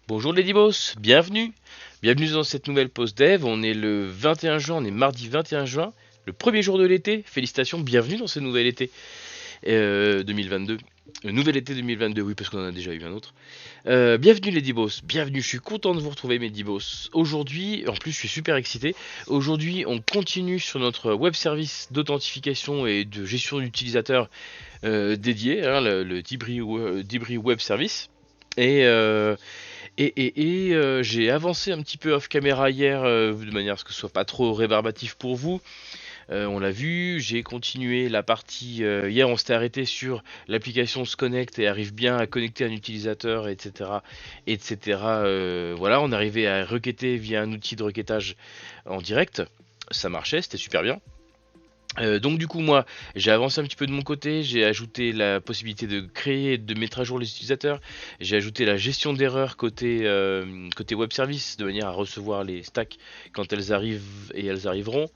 Bonjour les Boss, bienvenue. Bienvenue dans cette nouvelle pause dev. On est le 21 juin, on est mardi 21 juin, le premier jour de l'été. Félicitations, bienvenue dans ce nouvel été 2022. Le nouvel été 2022, oui, parce qu'on en a déjà eu un autre. Bienvenue les Boss, bienvenue. Je suis content de vous retrouver mes Boss. Aujourd'hui, en plus, je suis super excité. Aujourd'hui, on continue sur notre web service d'authentification et de gestion d'utilisateurs dédié, hein, le Dibri Web Service. Et, euh, j'ai avancé un petit peu off caméra hier de manière à ce que ce soit pas trop rébarbatif pour vous. On l'a vu, j'ai continué la partie. Hier, on s'était arrêté sur l'application se connecte et arrive bien à connecter un utilisateur, etc. etc. Voilà, on arrivait à requêter via un outil de requêtage en direct. Ça marchait, c'était super bien. Donc du coup moi j'ai avancé un petit peu de mon côté, j'ai ajouté la possibilité de créer et de mettre à jour les utilisateurs, j'ai ajouté la gestion d'erreurs côté web service de manière à recevoir les stacks quand elles arrivent et elles arriveront.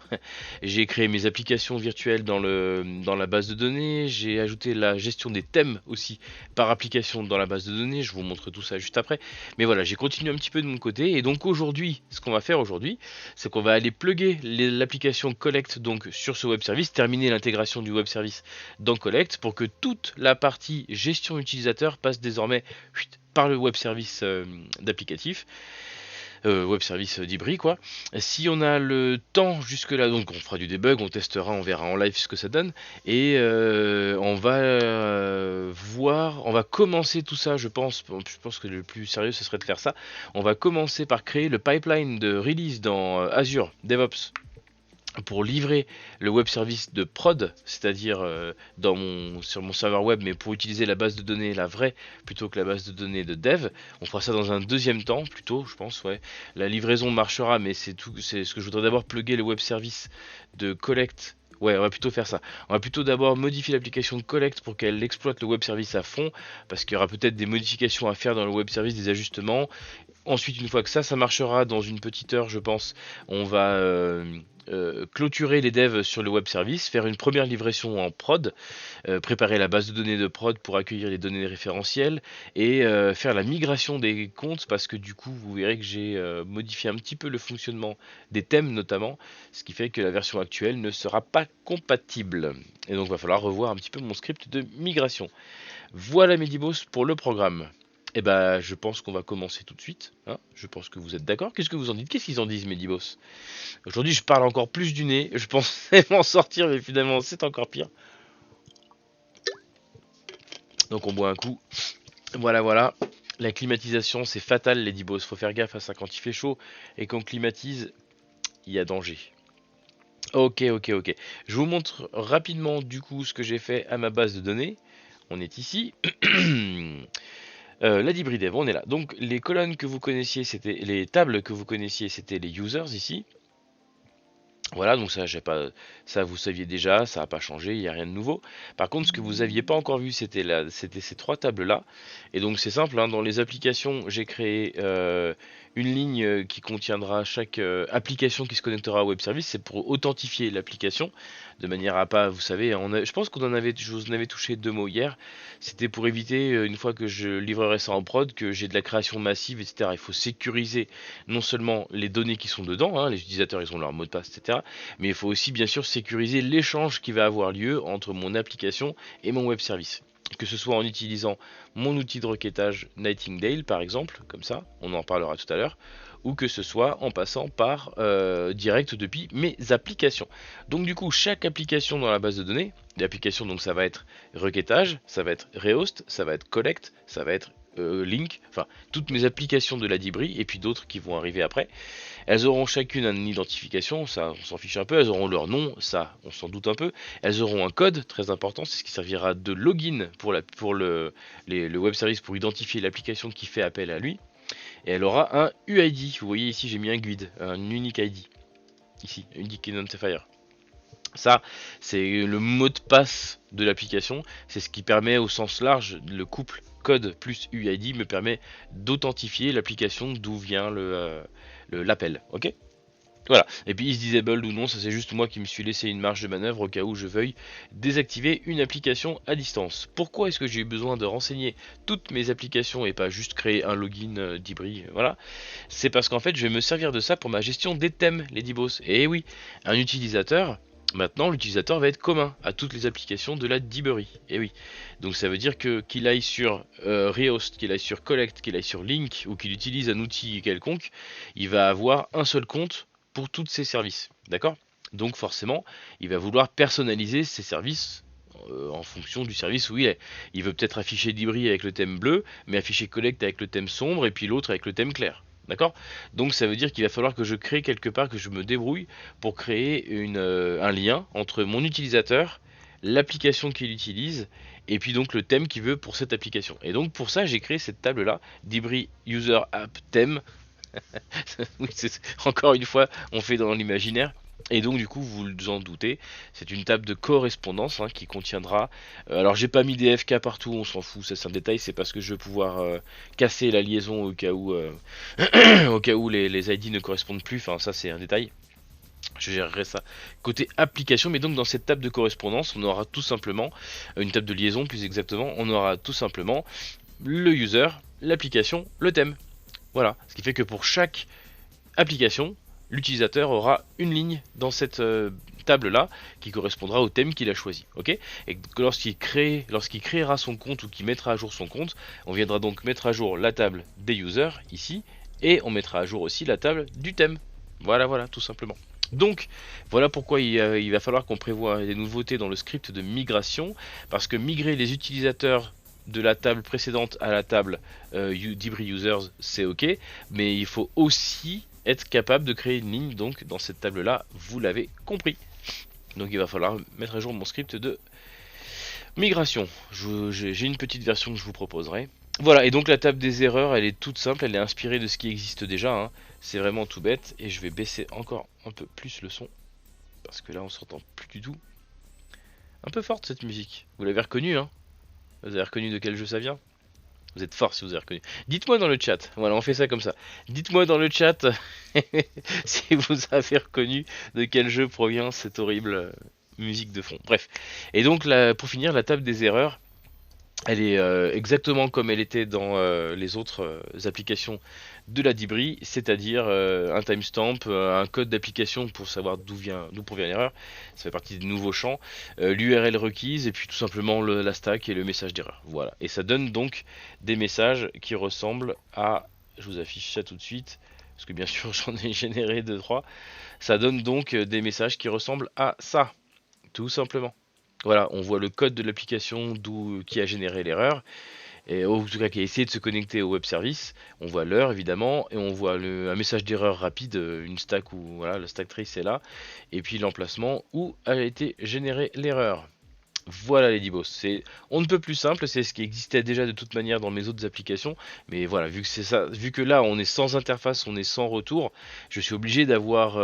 J'ai créé mes applications virtuelles dans la base de données, j'ai ajouté la gestion des thèmes aussi par application dans la base de données, je vous montre tout ça juste après. Mais voilà, j'ai continué un petit peu de mon côté et donc aujourd'hui, ce qu'on va faire aujourd'hui, c'est qu'on va aller plugger l'application Collect donc sur ce web service, terminer l'intégration du web service dans Collect pour que toute la partie gestion utilisateur passe désormais par le web service d'applicatif, web service d'Ibri quoi. Si on a le temps jusque là, donc on fera du debug, on testera, on verra en live ce que ça donne et on va voir, on va commencer tout ça, je pense que le plus sérieux ce serait de faire ça. On va commencer par créer le pipeline de release dans Azure DevOps pour livrer le web service de prod, c'est-à-dire sur mon serveur web, mais pour utiliser la base de données, la vraie, plutôt que la base de données de dev. On fera ça dans un deuxième temps, plutôt, je pense, ouais. La livraison marchera, mais c'est tout, c'est ce que je voudrais d'abord plugger le web service de collect. Ouais, on va plutôt faire ça. On va plutôt d'abord modifier l'application de collect pour qu'elle exploite le web service à fond, parce qu'il y aura peut-être des modifications à faire dans le web service, des ajustements. Ensuite, une fois que ça marchera dans une petite heure, je pense, on va clôturer les devs sur le web service, faire une première livraison en prod, préparer la base de données de prod pour accueillir les données référentielles et faire la migration des comptes parce que du coup, vous verrez que j'ai modifié un petit peu le fonctionnement des thèmes notamment, ce qui fait que la version actuelle ne sera pas compatible. Et donc, il va falloir revoir un petit peu mon script de migration. Voilà Medibos pour le programme. Eh ben, je pense qu'on va commencer tout de suite, hein. Je pense que vous êtes d'accord. Qu'est-ce que vous en dites? Qu'est-ce qu'ils en disent, Medibos? Aujourd'hui, je parle encore plus du nez. Je pensais m'en sortir, mais finalement, c'est encore pire. Donc, on boit un coup. Voilà, voilà. La climatisation, c'est fatal, les dibos. Faut faire gaffe à ça quand il fait chaud. Et quand on climatise, il y a danger. Ok, ok, ok. Je vous montre rapidement, du coup, ce que j'ai fait à ma base de données. On est ici. La Dev, on est là. Donc, les colonnes que vous connaissiez, c'était les tables que vous connaissiez, c'était les users ici. Voilà, donc ça vous saviez déjà, ça n'a pas changé, il n'y a rien de nouveau. Par contre, ce que vous n'aviez pas encore vu, c'était ces trois tables-là. Et donc c'est simple, hein, dans les applications, j'ai créé une ligne qui contiendra chaque application qui se connectera au web service. C'est pour authentifier l'application, de manière à pas, vous savez, je pense je vous en avais touché deux mots hier. C'était pour éviter, une fois que je livrerai ça en prod, que j'ai de la création massive, etc. Il faut sécuriser non seulement les données qui sont dedans, hein, les utilisateurs ils ont leur mot de passe, etc. Mais il faut aussi bien sûr sécuriser l'échange qui va avoir lieu entre mon application et mon web service. Que ce soit en utilisant mon outil de requêtage Nightingale par exemple, comme ça, on en parlera tout à l'heure, ou que ce soit en passant par direct depuis mes applications. Donc du coup, chaque application dans la base de données, l'application donc ça va être requêtage, ça va être rehost, ça va être collect, ça va être link, enfin toutes mes applications de la Dibri et puis d'autres qui vont arriver après. Elles auront chacune une identification, ça on s'en fiche un peu, elles auront leur nom, ça on s'en doute un peu, elles auront un code très important, c'est ce qui servira de login le web service pour identifier l'application qui fait appel à lui, et elle aura un UID, vous voyez ici j'ai mis un GUID, un unique ID, ici, Unique Identifier. Ça, c'est le mot de passe de l'application, c'est ce qui permet au sens large, le couple code plus UID me permet d'authentifier l'application d'où vient l'appel, ok. Voilà, et puis is disabled ou non, ça c'est juste moi qui me suis laissé une marge de manœuvre au cas où je veuille désactiver une application à distance. Pourquoi est-ce que j'ai eu besoin de renseigner toutes mes applications et pas juste créer un login d'Ibri, voilà. C'est parce qu'en fait je vais me servir de ça pour ma gestion des thèmes, les Dibos. Et oui, un utilisateur, maintenant l'utilisateur va être commun à toutes les applications de la Dibri. Et oui, donc ça veut dire que qu'il aille sur Rehost, qu'il aille sur Collect, qu'il aille sur Link ou qu'il utilise un outil quelconque, il va avoir un seul compte pour tous ses services. D'accord? Donc forcément, il va vouloir personnaliser ses services en fonction du service où il est. Il veut peut-être afficher Dibri avec le thème bleu, mais afficher Collect avec le thème sombre et puis l'autre avec le thème clair. D'accord? Donc ça veut dire qu'il va falloir que je crée quelque part, que je me débrouille pour créer un lien entre mon utilisateur, l'application qu'il utilise, et puis donc le thème qu'il veut pour cette application. Et donc pour ça, j'ai créé cette table-là, Dibri User App Theme. Oui, encore une fois, on fait dans l'imaginaire. Et donc du coup, vous vous en doutez, c'est une table de correspondance hein, qui contiendra. Alors j'ai pas mis des FK partout, on s'en fout, ça c'est un détail, c'est parce que je veux pouvoir casser la liaison au cas où, au cas où les ID ne correspondent plus. Enfin ça c'est un détail. Je gérerai ça côté application, mais donc dans cette table de correspondance, on aura tout simplement une table de liaison, plus exactement, on aura tout simplement le user, l'application, le thème. Voilà, ce qui fait que pour chaque application, l'utilisateur aura une ligne dans cette table là qui correspondra au thème qu'il a choisi. Ok, et lorsqu'il créera son compte ou qu'il mettra à jour son compte, on viendra donc mettre à jour la table des users ici et on mettra à jour aussi la table du thème. Voilà, voilà, tout simplement. Donc, voilà pourquoi il va falloir qu'on prévoit des nouveautés dans le script de migration, parce que migrer les utilisateurs de la table précédente à la table Dibri Users, c'est ok, mais il faut aussi être capable de créer une ligne donc dans cette table là, vous l'avez compris. Donc il va falloir mettre à jour mon script de migration. J'ai une petite version que je vous proposerai. Voilà, et donc la table des erreurs, elle est toute simple, elle est inspirée de ce qui existe déjà, hein. C'est vraiment tout bête, et je vais baisser encore un peu plus le son, parce que là on s'entend plus du tout. Un peu forte cette musique, vous l'avez reconnu hein? Vous avez reconnu de quel jeu ça vient? Vous êtes fort si vous avez reconnu. Dites-moi dans le chat. Voilà, on fait ça comme ça. Dites-moi dans le chat si vous avez reconnu de quel jeu provient cette horrible musique de fond. Bref. Et donc, là, pour finir, la table des erreurs, elle est exactement comme elle était dans les autres applications de la Dibri, c'est-à-dire un timestamp, un code d'application pour savoir d'où provient l'erreur, ça fait partie des nouveaux champs, l'URL requise et puis tout simplement la stack et le message d'erreur. Voilà, et ça donne donc des messages qui ressemblent à, je vous affiche ça tout de suite, parce que bien sûr j'en ai généré 2-3, ça donne donc des messages qui ressemblent à ça, tout simplement. Voilà, on voit le code de l'application qui a généré l'erreur, et en tout cas qui a essayé de se connecter au web service. On voit l'heure évidemment, et on voit un message d'erreur rapide, une stack où voilà, la stack trace est là, et puis l'emplacement où a été générée l'erreur. Voilà les dibos, on ne peut plus simple, c'est ce qui existait déjà de toute manière dans mes autres applications, mais voilà, vu que c'est ça, vu que là on est sans interface, on est sans retour, je suis obligé d'avoir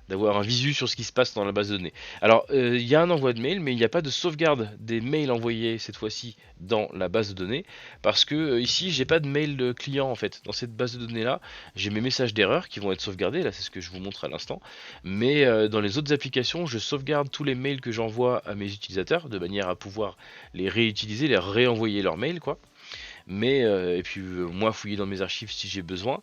un visu sur ce qui se passe dans la base de données. Alors, il y a un envoi de mail, mais il n'y a pas de sauvegarde des mails envoyés cette fois-ci dans la base de données, parce que ici, j'ai pas de mail de client en fait. Dans cette base de données-là, j'ai mes messages d'erreur qui vont être sauvegardés, là c'est ce que je vous montre à l'instant, mais dans les autres applications, je sauvegarde tous les mails que j'envoie à mes utilisateurs, de manière à pouvoir les réutiliser, les réenvoyer leurs mails, quoi. Mais, et puis moi fouiller dans mes archives si j'ai besoin.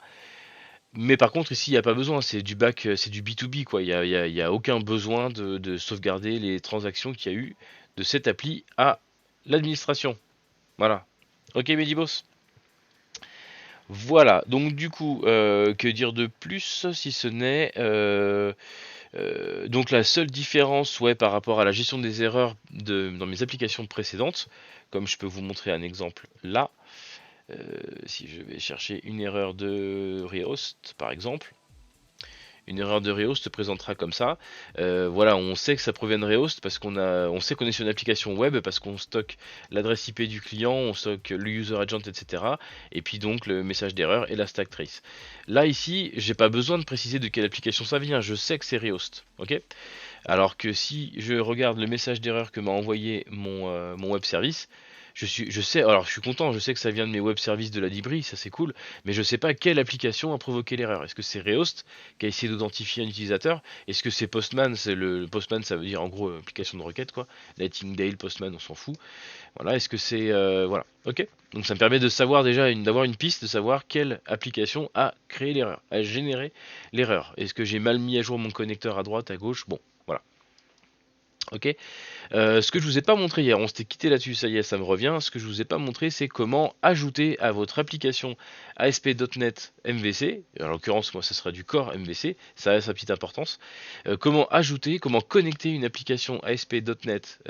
Mais par contre, ici, il n'y a pas besoin, c'est du back, c'est du B2B, quoi. Il y a aucun besoin de sauvegarder les transactions qu'il y a eu de cette appli à l'administration. Voilà. Ok, Medibos. Voilà, donc du coup, que dire de plus si ce n'est donc la seule différence ouais, par rapport à la gestion des erreurs dans mes applications précédentes, comme je peux vous montrer un exemple là, si je vais chercher une erreur de Rehost par exemple, une erreur de Rehost se présentera comme ça. Voilà, on sait que ça provient de Rehost parce on sait qu'on est sur une application web parce qu'on stocke l'adresse IP du client, on stocke le user agent, etc. Et puis donc le message d'erreur et la stack trace. Là ici, j'ai pas besoin de préciser de quelle application ça vient, je sais que c'est Rehost, ok. Alors que si je regarde le message d'erreur que m'a envoyé mon web service, je sais, alors je suis content, je sais que ça vient de mes web services de la Libri, ça c'est cool, mais je sais pas quelle application a provoqué l'erreur. Est-ce que c'est Rehost qui a essayé d'identifier un utilisateur? Est-ce que c'est Postman? C'est le Postman, ça veut dire en gros application de requête quoi. Nightingale, Postman, on s'en fout. Voilà, est-ce que c'est voilà, ok. Donc ça me permet de savoir déjà d'avoir une piste, de savoir quelle application a créé l'erreur, a généré l'erreur. Est-ce que j'ai mal mis à jour mon connecteur à droite, à gauche? Bon, voilà. Ok. Ce que je vous ai pas montré hier, on s'était quitté là-dessus, ça y est, ça me revient. Ce que je vous ai pas montré, c'est comment ajouter à votre application ASP.NET MVC, en l'occurrence, moi, ça sera du Core MVC, ça a sa petite importance. Comment ajouter, comment connecter une application ASP.NET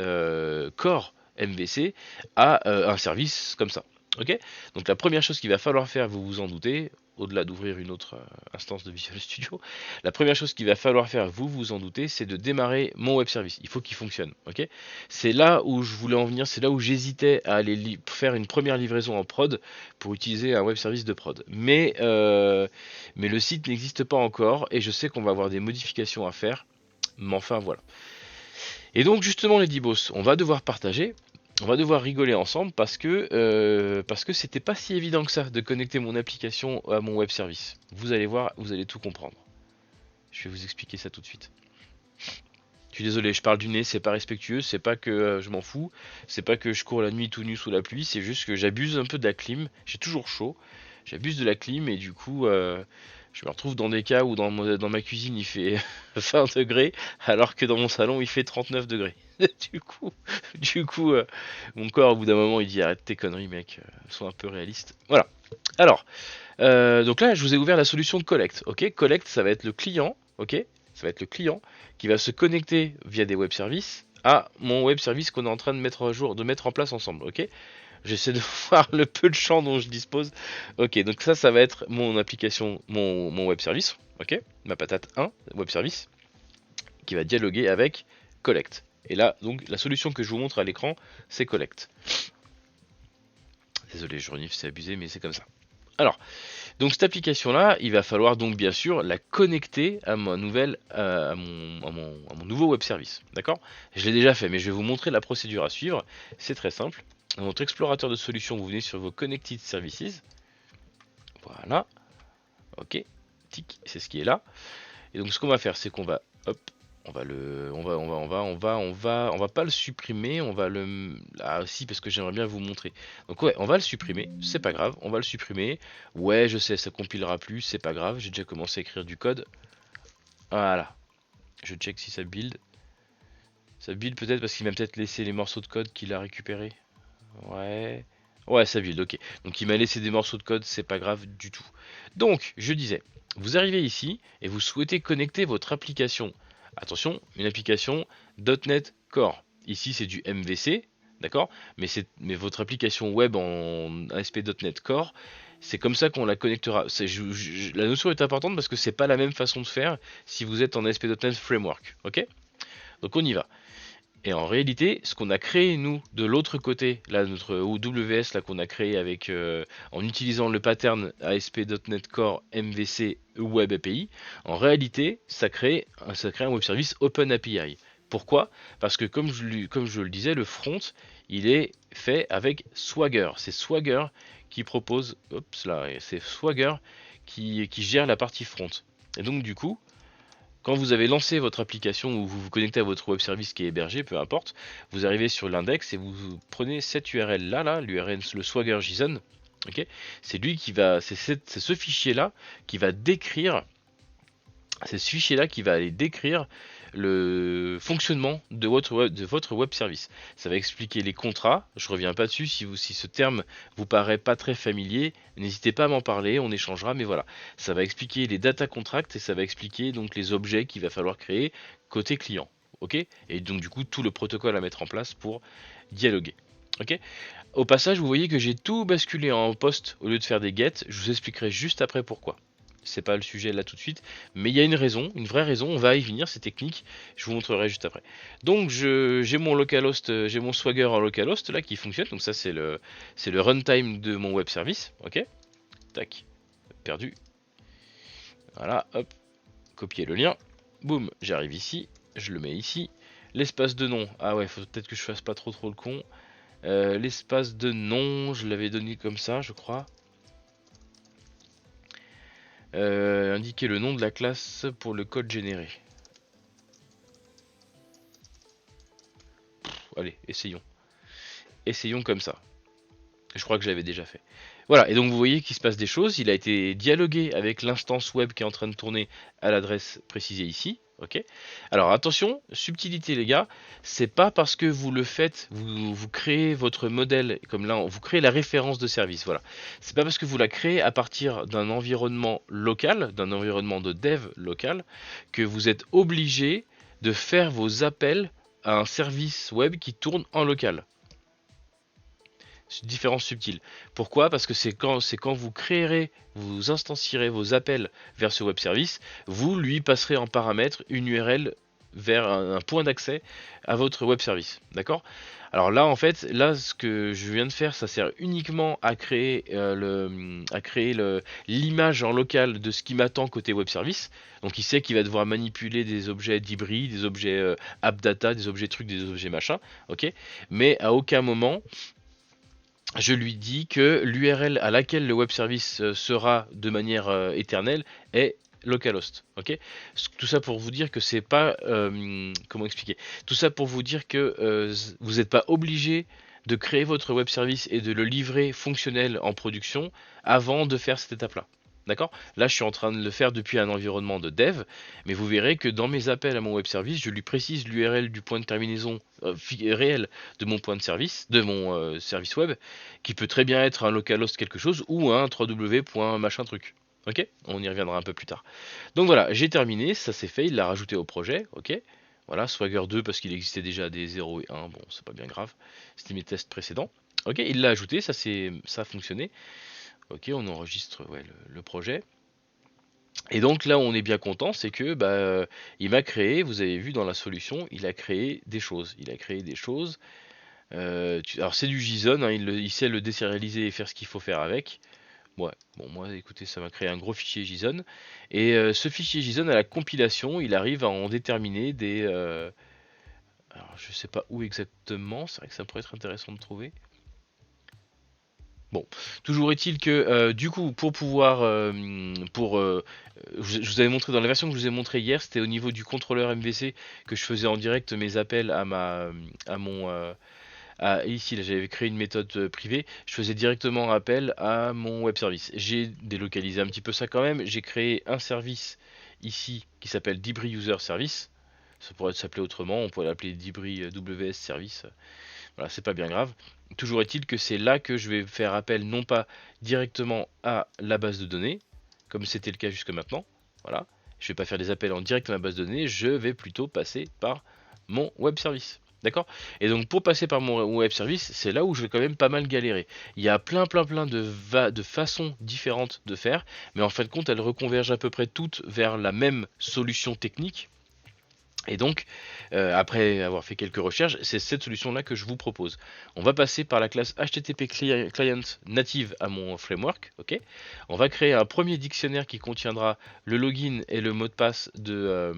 Core MVC à un service comme ça. Ok. Donc la première chose qu'il va falloir faire, vous vous en doutez, au-delà d'ouvrir une autre instance de Visual Studio, la première chose qu'il va falloir faire, vous vous en doutez, c'est de démarrer mon web service. Il faut qu'il fonctionne. Ok. C'est là où je voulais en venir, c'est là où j'hésitais à aller faire une première livraison en prod pour utiliser un web service de prod. Mais le site n'existe pas encore et je sais qu'on va avoir des modifications à faire. Mais enfin voilà. Et donc justement les Dibos, on va devoir partager, on va devoir rigoler ensemble parce que c'était pas si évident que ça de connecter mon application à mon web service. Vous allez voir, vous allez tout comprendre. Je vais vous expliquer ça tout de suite. Je suis désolé, je parle du nez, c'est pas respectueux, c'est pas que je m'en fous, c'est pas que je cours la nuit tout nu sous la pluie, c'est juste que j'abuse un peu de la clim, j'ai toujours chaud, j'abuse de la clim et du coup je me retrouve dans des cas où dans ma cuisine il fait 20 degrés alors que dans mon salon il fait 39 degrés. du coup, du coup mon corps au bout d'un moment il dit arrête tes conneries mec, sois un peu réaliste. Voilà. Alors, donc là, je vous ai ouvert la solution de Collect. Ok, Collect, ça va être le client. Ok, ça va être le client qui va se connecter via des web services à mon web service qu'on est en train de mettre à jour, de mettre en place ensemble. Ok, j'essaie de voir le peu de champ dont je dispose. Ok, donc ça va être mon application, mon web service. Ok, ma patate 1 web service qui va dialoguer avec Collect. Et là, donc la solution que je vous montre à l'écran, c'est Collect. Désolé, je renifle, c'est abusé, mais c'est comme ça. Alors, donc cette application là, il va falloir donc bien sûr la connecter à ma nouvelle, à mon nouveau web service. D'accord? Je l'ai déjà fait, mais je vais vous montrer la procédure à suivre. C'est très simple. Dans votre explorateur de solutions, vous venez sur vos Connected Services. Voilà. Ok. Tic, c'est ce qui est là. Et donc ce qu'on va faire, c'est qu'on va, hop, on va pas le supprimer, on va le, ah si parce que j'aimerais bien vous montrer. Donc ouais, on va le supprimer, c'est pas grave, on va le supprimer. Ouais, je sais, ça compilera plus, c'est pas grave, j'ai déjà commencé à écrire du code. Voilà, je check si ça build. Ça build peut-être parce qu'il m'a peut-être laissé les morceaux de code qu'il a récupéré. Ouais. Ouais, ça build, ok. Donc il m'a laissé des morceaux de code, c'est pas grave du tout. Donc, je disais, vous arrivez ici et vous souhaitez connecter votre application. Attention, une application .NET Core. Ici, c'est du MVC, d'accord, mais votre application web en ASP.NET Core, c'est comme ça qu'on la connectera. La notion est importante parce que c'est pas la même façon de faire si vous êtes en ASP.NET Framework, ok. Donc on y va. Et en réalité, ce qu'on a créé nous de l'autre côté, là notre OWS là qu'on a créé avec en utilisant le pattern ASP.NET Core MVC Web API, en réalité, ça crée un web service Open API. Pourquoi? Parce que comme je le disais, le front, il est fait avec Swagger. C'est Swagger qui propose, c'est Swagger qui gère la partie front. Et donc du coup, quand vous avez lancé votre application ou vous vous connectez à votre web service qui est hébergé, peu importe, vous arrivez sur l'index et vous prenez cette URL là, l'URL, le Swagger JSON. Ok, c'est lui qui va, c'est ce fichier là qui va décrire, c'est ce fichier là qui va aller décrire le fonctionnement de votre web service. Ça va expliquer les contrats. Je reviens pas dessus. Si ce terme vous paraît pas très familier, n'hésitez pas à m'en parler, on échangera. Mais voilà, ça va expliquer les data contracts et ça va expliquer donc les objets qu'il va falloir créer côté client. Ok. Et donc du coup tout le protocole à mettre en place pour dialoguer. Ok. Au passage, vous voyez que j'ai tout basculé en post au lieu de faire des get. Je vous expliquerai juste après pourquoi. C'est pas le sujet là tout de suite, mais il y a une raison, une vraie raison, on va y venir, c'est technique, je vous montrerai juste après. Donc j'ai mon localhost, j'ai mon Swagger en localhost là qui fonctionne, donc ça c'est le runtime de mon web service, ok. Tac, perdu. Voilà, hop, copier le lien, boum, j'arrive ici, je le mets ici. L'espace de nom, ah ouais, faut peut-être que je fasse pas trop le con. L'espace de nom, je l'avais donné comme ça, je crois. Indiquer le nom de la classe pour le code généré. Allez, essayons. Essayons comme ça. Je crois que je l'avais déjà fait. Voilà, et donc vous voyez qu'il se passe des choses. Il a été dialogué avec l'instance web qui est en train de tourner à l'adresse précisée ici. Ok. Alors attention, subtilité les gars, c'est pas parce que vous le faites, vous créez votre modèle, comme là, vous créez la référence de service. Voilà. C'est pas parce que vous la créez à partir d'un environnement local, d'un environnement de dev local, que vous êtes obligé de faire vos appels à un service web qui tourne en local. Différence subtile. Pourquoi? Parce que c'est quand vous créerez, vous instancierez vos appels vers ce web service, vous lui passerez en paramètre une URL vers un point d'accès à votre web service. D'accord? Alors là, en fait, là, ce que je viens de faire, ça sert uniquement à créer l'image en local de ce qui m'attend côté web service. Donc il sait qu'il va devoir manipuler des objets d'hybride, des objets app data, des objets trucs, des objets machin. Ok? Mais à aucun moment je lui dis que l'URL à laquelle le web service sera de manière éternelle est localhost. Ok. Tout ça pour vous dire que c'est pas comment expliquer. Tout ça pour vous dire que vous n'êtes pas obligé de créer votre web service et de le livrer fonctionnel en production avant de faire cette étape-là. D'accord? Là, je suis en train de le faire depuis un environnement de dev, mais vous verrez que dans mes appels à mon web service, je lui précise l'URL du point de terminaison réel de mon point de service, de mon service web, qui peut très bien être un localhost quelque chose ou un www.machin truc. Ok? On y reviendra un peu plus tard. Donc voilà, j'ai terminé, ça c'est fait, il l'a rajouté au projet, ok? Voilà, Swagger 2 parce qu'il existait déjà des 0 et 1, bon, c'est pas bien grave. C'était mes tests précédents. Ok, il l'a ajouté, ça a fonctionné. Ok, on enregistre ouais, le projet. Et donc là où on est bien content, c'est que il m'a créé, vous avez vu dans la solution, il a créé des choses. Il a créé des choses. Alors c'est du JSON, hein, il sait le désérialiser et faire ce qu'il faut faire avec. Ouais, bon moi écoutez, ça m'a créé un gros fichier JSON. Et ce fichier JSON à la compilation, il arrive à en déterminer des... alors je sais pas où exactement, c'est vrai que ça pourrait être intéressant de trouver. Bon, toujours est-il que du coup, pour pouvoir, je vous avais montré dans la version que je vous ai montré hier, c'était au niveau du contrôleur MVC que je faisais en direct mes appels à mon, ici là j'avais créé une méthode privée, je faisais directement appel à mon web service. J'ai délocalisé un petit peu ça quand même, j'ai créé un service ici qui s'appelle Debris User Service. Ça pourrait s'appeler autrement, on pourrait l'appeler Debris WS Service. Voilà, c'est pas bien grave. Toujours est-il que c'est là que je vais faire appel non pas directement à la base de données, comme c'était le cas jusque maintenant. Voilà. Je vais pas faire des appels en direct à ma base de données, je vais plutôt passer par mon web service. D'accord? Et donc pour passer par mon web service, c'est là où je vais quand même pas mal galérer. Il y a plein de façons différentes de faire, mais en fin de compte, elles reconvergent à peu près toutes vers la même solution technique. Et donc, après avoir fait quelques recherches, c'est cette solution-là que je vous propose. On va passer par la classe HTTP Client native à mon framework. Ok. On va créer un premier dictionnaire qui contiendra le login et le mot de passe Alors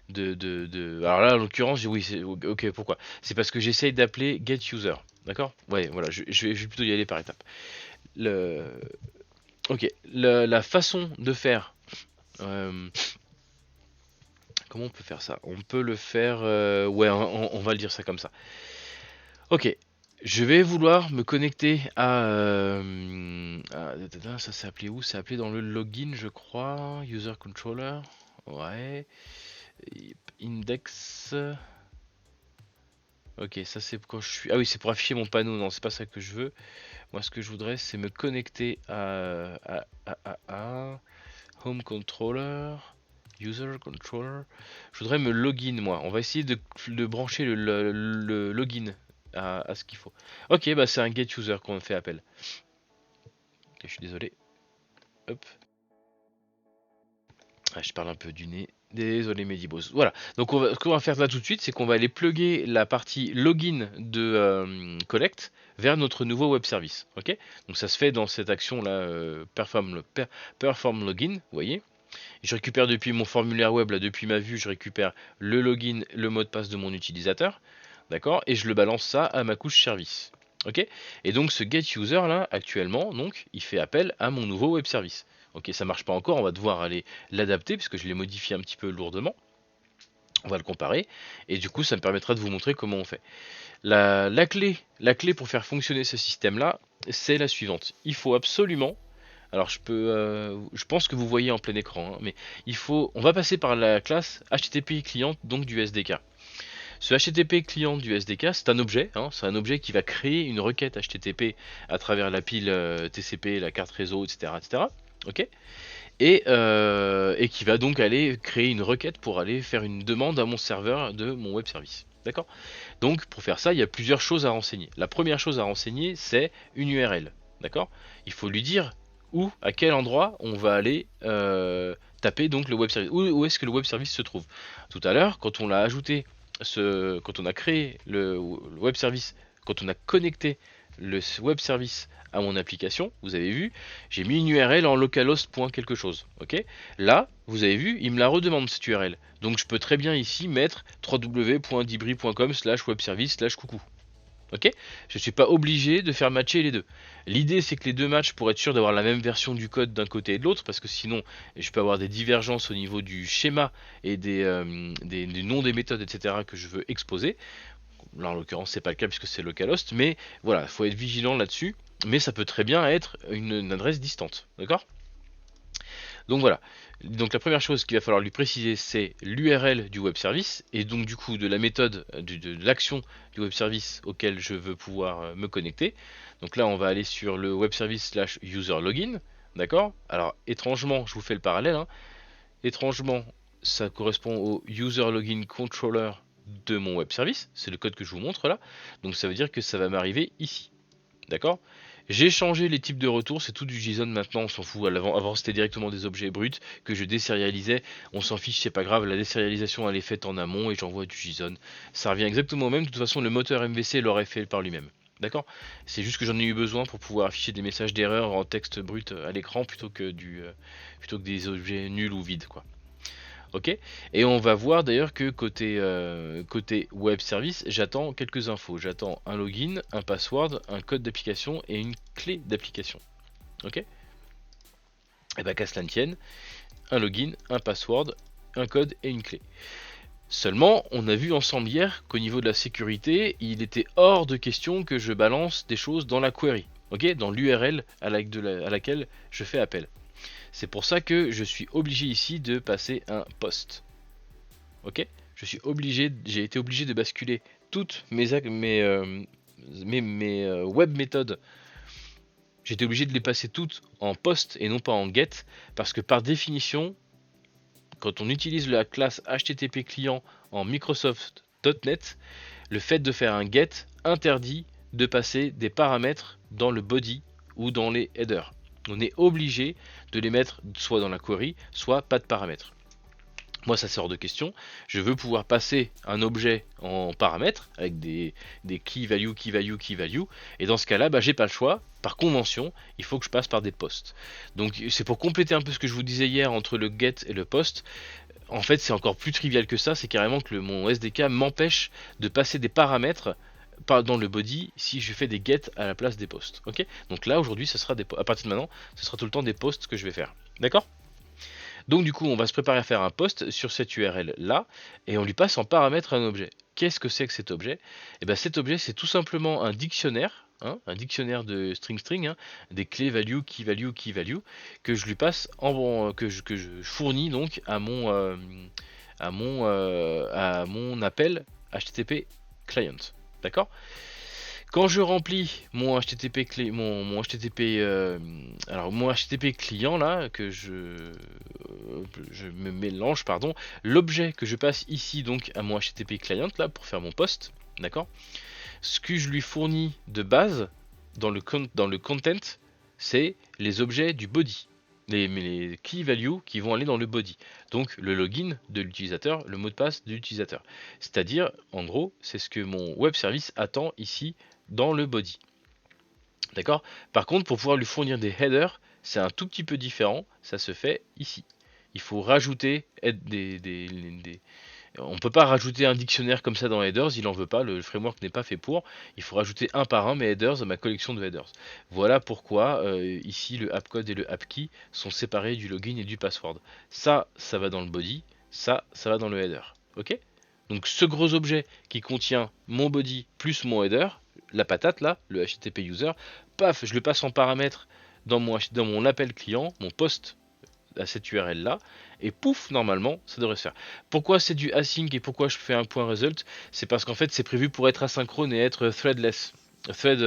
là, en l'occurrence, oui, ok, pourquoi? C'est parce que j'essaye d'appeler getUser. D'accord. Ouais, voilà, je vais plutôt y aller par étapes. Le... Ok, la façon de faire... euh, Comment on peut faire ça? On peut le faire... ouais, on va le dire ça comme ça. Ok. Je vais vouloir me connecter ça s'est appelé où? C'est appelé dans le login, je crois. User controller. Ouais. Index. Ok, ça c'est quand je suis... Ah oui, c'est pour afficher mon panneau. Non, c'est pas ça que je veux. Moi, ce que je voudrais, c'est me connecter à Home Controller. User controller. Je voudrais me login moi. On va essayer de brancher le login à ce qu'il faut. Ok, bah c'est un get user qu'on fait appel. Ok, je suis désolé. Hop. Ah, je parle un peu du nez. Désolé Medibos. Voilà. Donc ce qu'on va faire là tout de suite, c'est qu'on va aller plugger la partie login de Collect vers notre nouveau web service. Ok. Donc ça se fait dans cette action là, perform login. Vous voyez. Je récupère depuis mon formulaire web, là, depuis ma vue, je récupère le login, le mot de passe de mon utilisateur. d'accord, et je le balance ça à ma couche service. Ok. Et donc ce getUser là, actuellement, donc, il fait appel à mon nouveau web service. Ok, ça marche pas encore, on va devoir aller l'adapter parce que je l'ai modifié un petit peu lourdement. On va le comparer et du coup ça me permettra de vous montrer comment on fait. La clé pour faire fonctionner ce système là, c'est la suivante. Il faut absolument, alors je pense que vous voyez en plein écran, hein, mais on va passer par la classe HTTP client donc du SDK. Ce HTTP client du SDK, c'est un objet, hein, c'est un objet qui va créer une requête HTTP à travers la pile TCP, la carte réseau, etc., etc. Ok. Et qui va donc aller créer une requête pour aller faire une demande à mon serveur de mon web service. D'accord. Donc pour faire ça, il y a plusieurs choses à renseigner. La première chose à renseigner, c'est une URL. D'accord. Il faut lui dire où, à quel endroit on va aller taper donc le web service. Où est-ce que le web service se trouve. Tout à l'heure, quand on l'a ajouté, quand on a créé le web service, quand on a connecté le web service à mon application, vous avez vu, j'ai mis une URL en localhost. Quelque chose. Ok. Là, vous avez vu, il me la redemande cette URL. Donc je peux très bien ici mettre www.dibri.com/webservice/coucou. Ok. Je ne suis pas obligé de faire matcher les deux. L'idée c'est que les deux matchs pour être sûr d'avoir la même version du code d'un côté et de l'autre, parce que sinon je peux avoir des divergences au niveau du schéma et des noms des méthodes, etc. que je veux exposer. Là en l'occurrence c'est pas le cas puisque c'est localhost, mais voilà, il faut être vigilant là-dessus. Mais ça peut très bien être une adresse distante, d'accord. Donc voilà. Donc la première chose qu'il va falloir lui préciser, c'est l'URL du web service et donc du coup de la méthode de l'action du web service auquel je veux pouvoir me connecter. Donc là, on va aller sur le web service slash user login, d'accord. Alors étrangement, je vous fais le parallèle, hein. Étrangement, ça correspond au user login controller de mon web service. C'est le code que je vous montre là. Donc ça veut dire que ça va m'arriver ici. D'accord. J'ai changé les types de retours, c'est tout du JSON maintenant, on s'en fout. Avant c'était directement des objets bruts que je désérialisais, on s'en fiche, c'est pas grave, la désérialisation elle est faite en amont et j'envoie du JSON. Ça revient exactement au même, de toute façon le moteur MVC l'aurait fait par lui-même. D'accord. C'est juste que j'en ai eu besoin pour pouvoir afficher des messages d'erreur en texte brut à l'écran plutôt que des objets nuls ou vides, quoi. Ok. Et on va voir d'ailleurs que côté web service, j'attends quelques infos. J'attends un login, un password, un code d'application et une clé d'application. Ok. Et bah qu'à cela ne tienne, un login, un password, un code et une clé. Seulement, on a vu ensemble hier qu'au niveau de la sécurité, il était hors de question que je balance des choses dans la query, ok, dans l'URL à laquelle je fais appel. C'est pour ça que je suis obligé ici de passer un post. Ok. J'ai été obligé de basculer toutes mes web méthodes. J'étais obligé de les passer toutes en post et non pas en get parce que par définition, quand on utilise la classe HTTP client en Microsoft.NET, le fait de faire un get interdit de passer des paramètres dans le body ou dans les headers. On est obligé de les mettre soit dans la query, soit pas de paramètres. Moi, ça sort de question. Je veux pouvoir passer un objet en paramètres avec des key value, key value, key value. Et dans ce cas-là, j'ai pas le choix. Par convention, il faut que je passe par des posts. Donc, c'est pour compléter un peu ce que je vous disais hier entre le get et le post. En fait, c'est encore plus trivial que ça. C'est carrément que mon SDK m'empêche de passer des paramètres dans le body si je fais des get à la place des posts. Ok. Donc là, aujourd'hui, à partir de maintenant, ce sera tout le temps des posts que je vais faire. D'accord. Donc du coup, on va se préparer à faire un post sur cette URL là, et on lui passe en paramètre un objet. Qu'est-ce que c'est que cet objet? Et bien cet objet, c'est tout simplement un dictionnaire, hein, un dictionnaire de string, hein, des clés value, key value, que je lui passe que je fournis donc à mon appel HTTP client. D'accord? Quand je remplis mon HTTP mon HTTP client là que je me mélange pardon, l'objet que je passe ici donc à mon HTTP client là pour faire mon post, d'accord. Ce que je lui fournis de base dans le content, c'est les objets du body, les key values qui vont aller dans le body. Donc le login de l'utilisateur, le mot de passe de l'utilisateur. C'est-à-dire, en gros, c'est ce que mon web service attend ici dans le body. D'accord. Par contre, pour pouvoir lui fournir des headers, c'est un tout petit peu différent. Ça se fait ici. Il faut rajouter On peut pas rajouter un dictionnaire comme ça dans headers, il en veut pas, le framework n'est pas fait pour. Il faut rajouter un par un mes headers à ma collection de headers. Voilà pourquoi ici le appcode et le appkey sont séparés du login et du password. Ça va dans le body, ça va dans le header. Ok? Donc ce gros objet qui contient mon body plus mon header, la patate là, le HTTP user, paf, je le passe en paramètre dans mon appel client, mon post à cette URL là, et pouf, normalement, ça devrait se faire. Pourquoi c'est du async et pourquoi je fais un point result? C'est parce qu'en fait, c'est prévu pour être asynchrone et être threadless. Thread,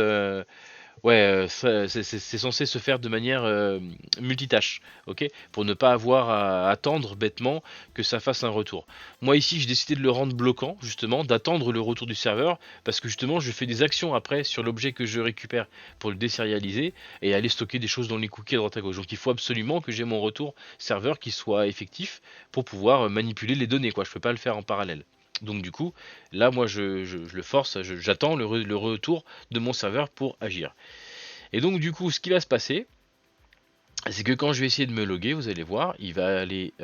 ouais, c'est censé se faire de manière multitâche, ok? Pour ne pas avoir à attendre bêtement que ça fasse un retour. Moi ici, j'ai décidé de le rendre bloquant, justement, d'attendre le retour du serveur, parce que justement, je fais des actions après sur l'objet que je récupère pour le désérialiser et aller stocker des choses dans les cookies à droite à gauche. Donc il faut absolument que j'ai mon retour serveur qui soit effectif pour pouvoir manipuler les données, quoi. Je peux pas le faire en parallèle. Donc du coup, là moi je le force, j'attends le retour de mon serveur pour agir. Et donc du coup, ce qui va se passer, c'est que quand je vais essayer de me loguer, vous allez voir, il va aller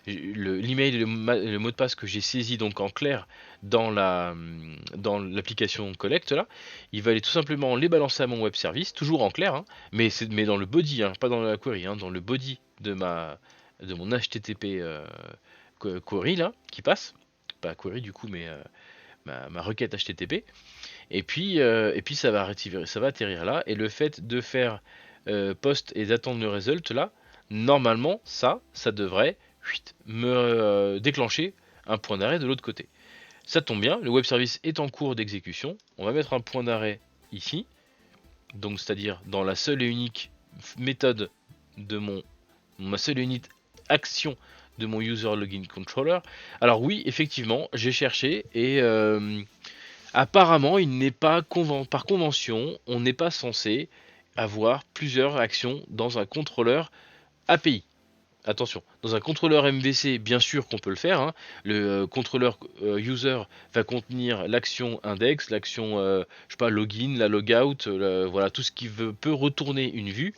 l'email et le mot de passe que j'ai saisi donc en clair dans l'application Collect là, il va aller tout simplement les balancer à mon web service, toujours en clair, hein, mais dans le body, hein, pas dans la query, hein, dans le body de mon HTTP query là qui passe, pas query du coup, mais ma requête HTTP. Et puis ça va atterrir là. Et le fait de faire post et d'attendre le result là, normalement, ça devrait me déclencher un point d'arrêt de l'autre côté. Ça tombe bien, le web service est en cours d'exécution. On va mettre un point d'arrêt ici. Donc, c'est-à-dire dans la seule et unique méthode de ma seule et unique action de mon user login controller. Alors oui, effectivement, j'ai cherché et apparemment, il n'est pas par convention, on n'est pas censé avoir plusieurs actions dans un contrôleur API. Attention, dans un contrôleur MVC, bien sûr qu'on peut le faire, hein. Le contrôleur user va contenir l'action index, l'action, je sais pas, login, la logout, voilà, tout ce qui peut retourner une vue.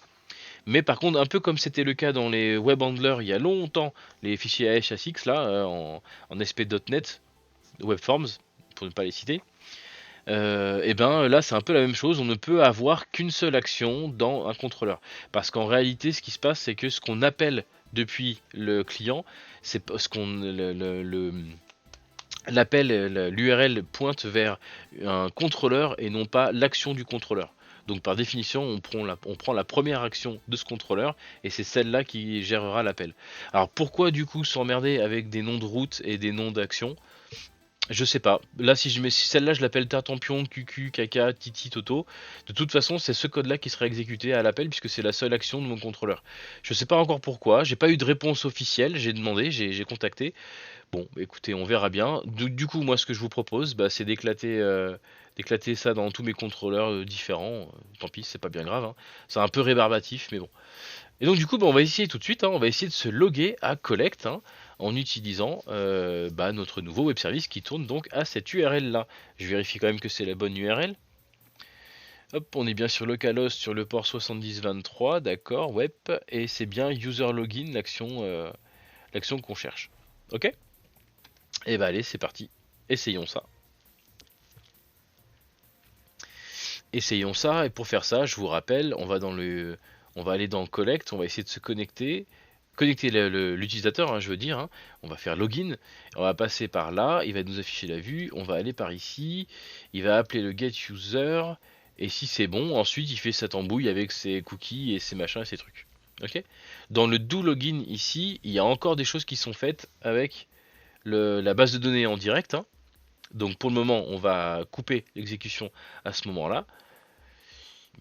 Mais par contre, un peu comme c'était le cas dans les web handlers il y a longtemps, les fichiers ASX là, en SP.NET, Webforms, pour ne pas les citer, et ben là c'est un peu la même chose, on ne peut avoir qu'une seule action dans un contrôleur. Parce qu'en réalité ce qui se passe c'est que ce qu'on appelle depuis le client, c'est ce qu'on l'appel, l'URL pointe vers un contrôleur et non pas l'action du contrôleur. Donc par définition, on prend la première action de ce contrôleur et c'est celle-là qui gérera l'appel. Alors pourquoi du coup s'emmerder avec des noms de route et des noms d'actions? Je sais pas. Là, si celle-là, je l'appelle Tartampion, QQ, Caca, Titi, Toto. De toute façon, c'est ce code-là qui sera exécuté à l'appel puisque c'est la seule action de mon contrôleur. Je sais pas encore pourquoi. J'ai pas eu de réponse officielle. J'ai demandé, j'ai contacté. Bon, écoutez, on verra bien. Du coup, moi, ce que je vous propose, bah, c'est d'éclater ça dans tous mes contrôleurs différents. Tant pis, c'est pas bien grave, hein. C'est un peu rébarbatif, mais bon. Et donc du coup, bah, on va essayer tout de suite, hein, on va essayer de se loguer à Collect, hein, en utilisant bah, notre nouveau web service qui tourne donc à cette URL là. Je vérifie quand même que c'est la bonne URL. Hop, on est bien sur localhost sur le port 7023, d'accord, web, et c'est bien user login, l'action qu'on cherche. Ok? Et bah allez, c'est parti, essayons ça. Essayons ça, et pour faire ça, je vous rappelle, on va aller dans Collect, on va essayer de se connecter l'utilisateur, hein, je veux dire, hein. On va faire login, on va passer par là, il va nous afficher la vue, on va aller par ici, il va appeler le get user, et si c'est bon, ensuite il fait sa tambouille avec ses cookies et ses machins et ses trucs. Ok? Dans le do login ici, il y a encore des choses qui sont faites avec la base de données en direct, hein. Donc pour le moment, on va couper l'exécution à ce moment-là.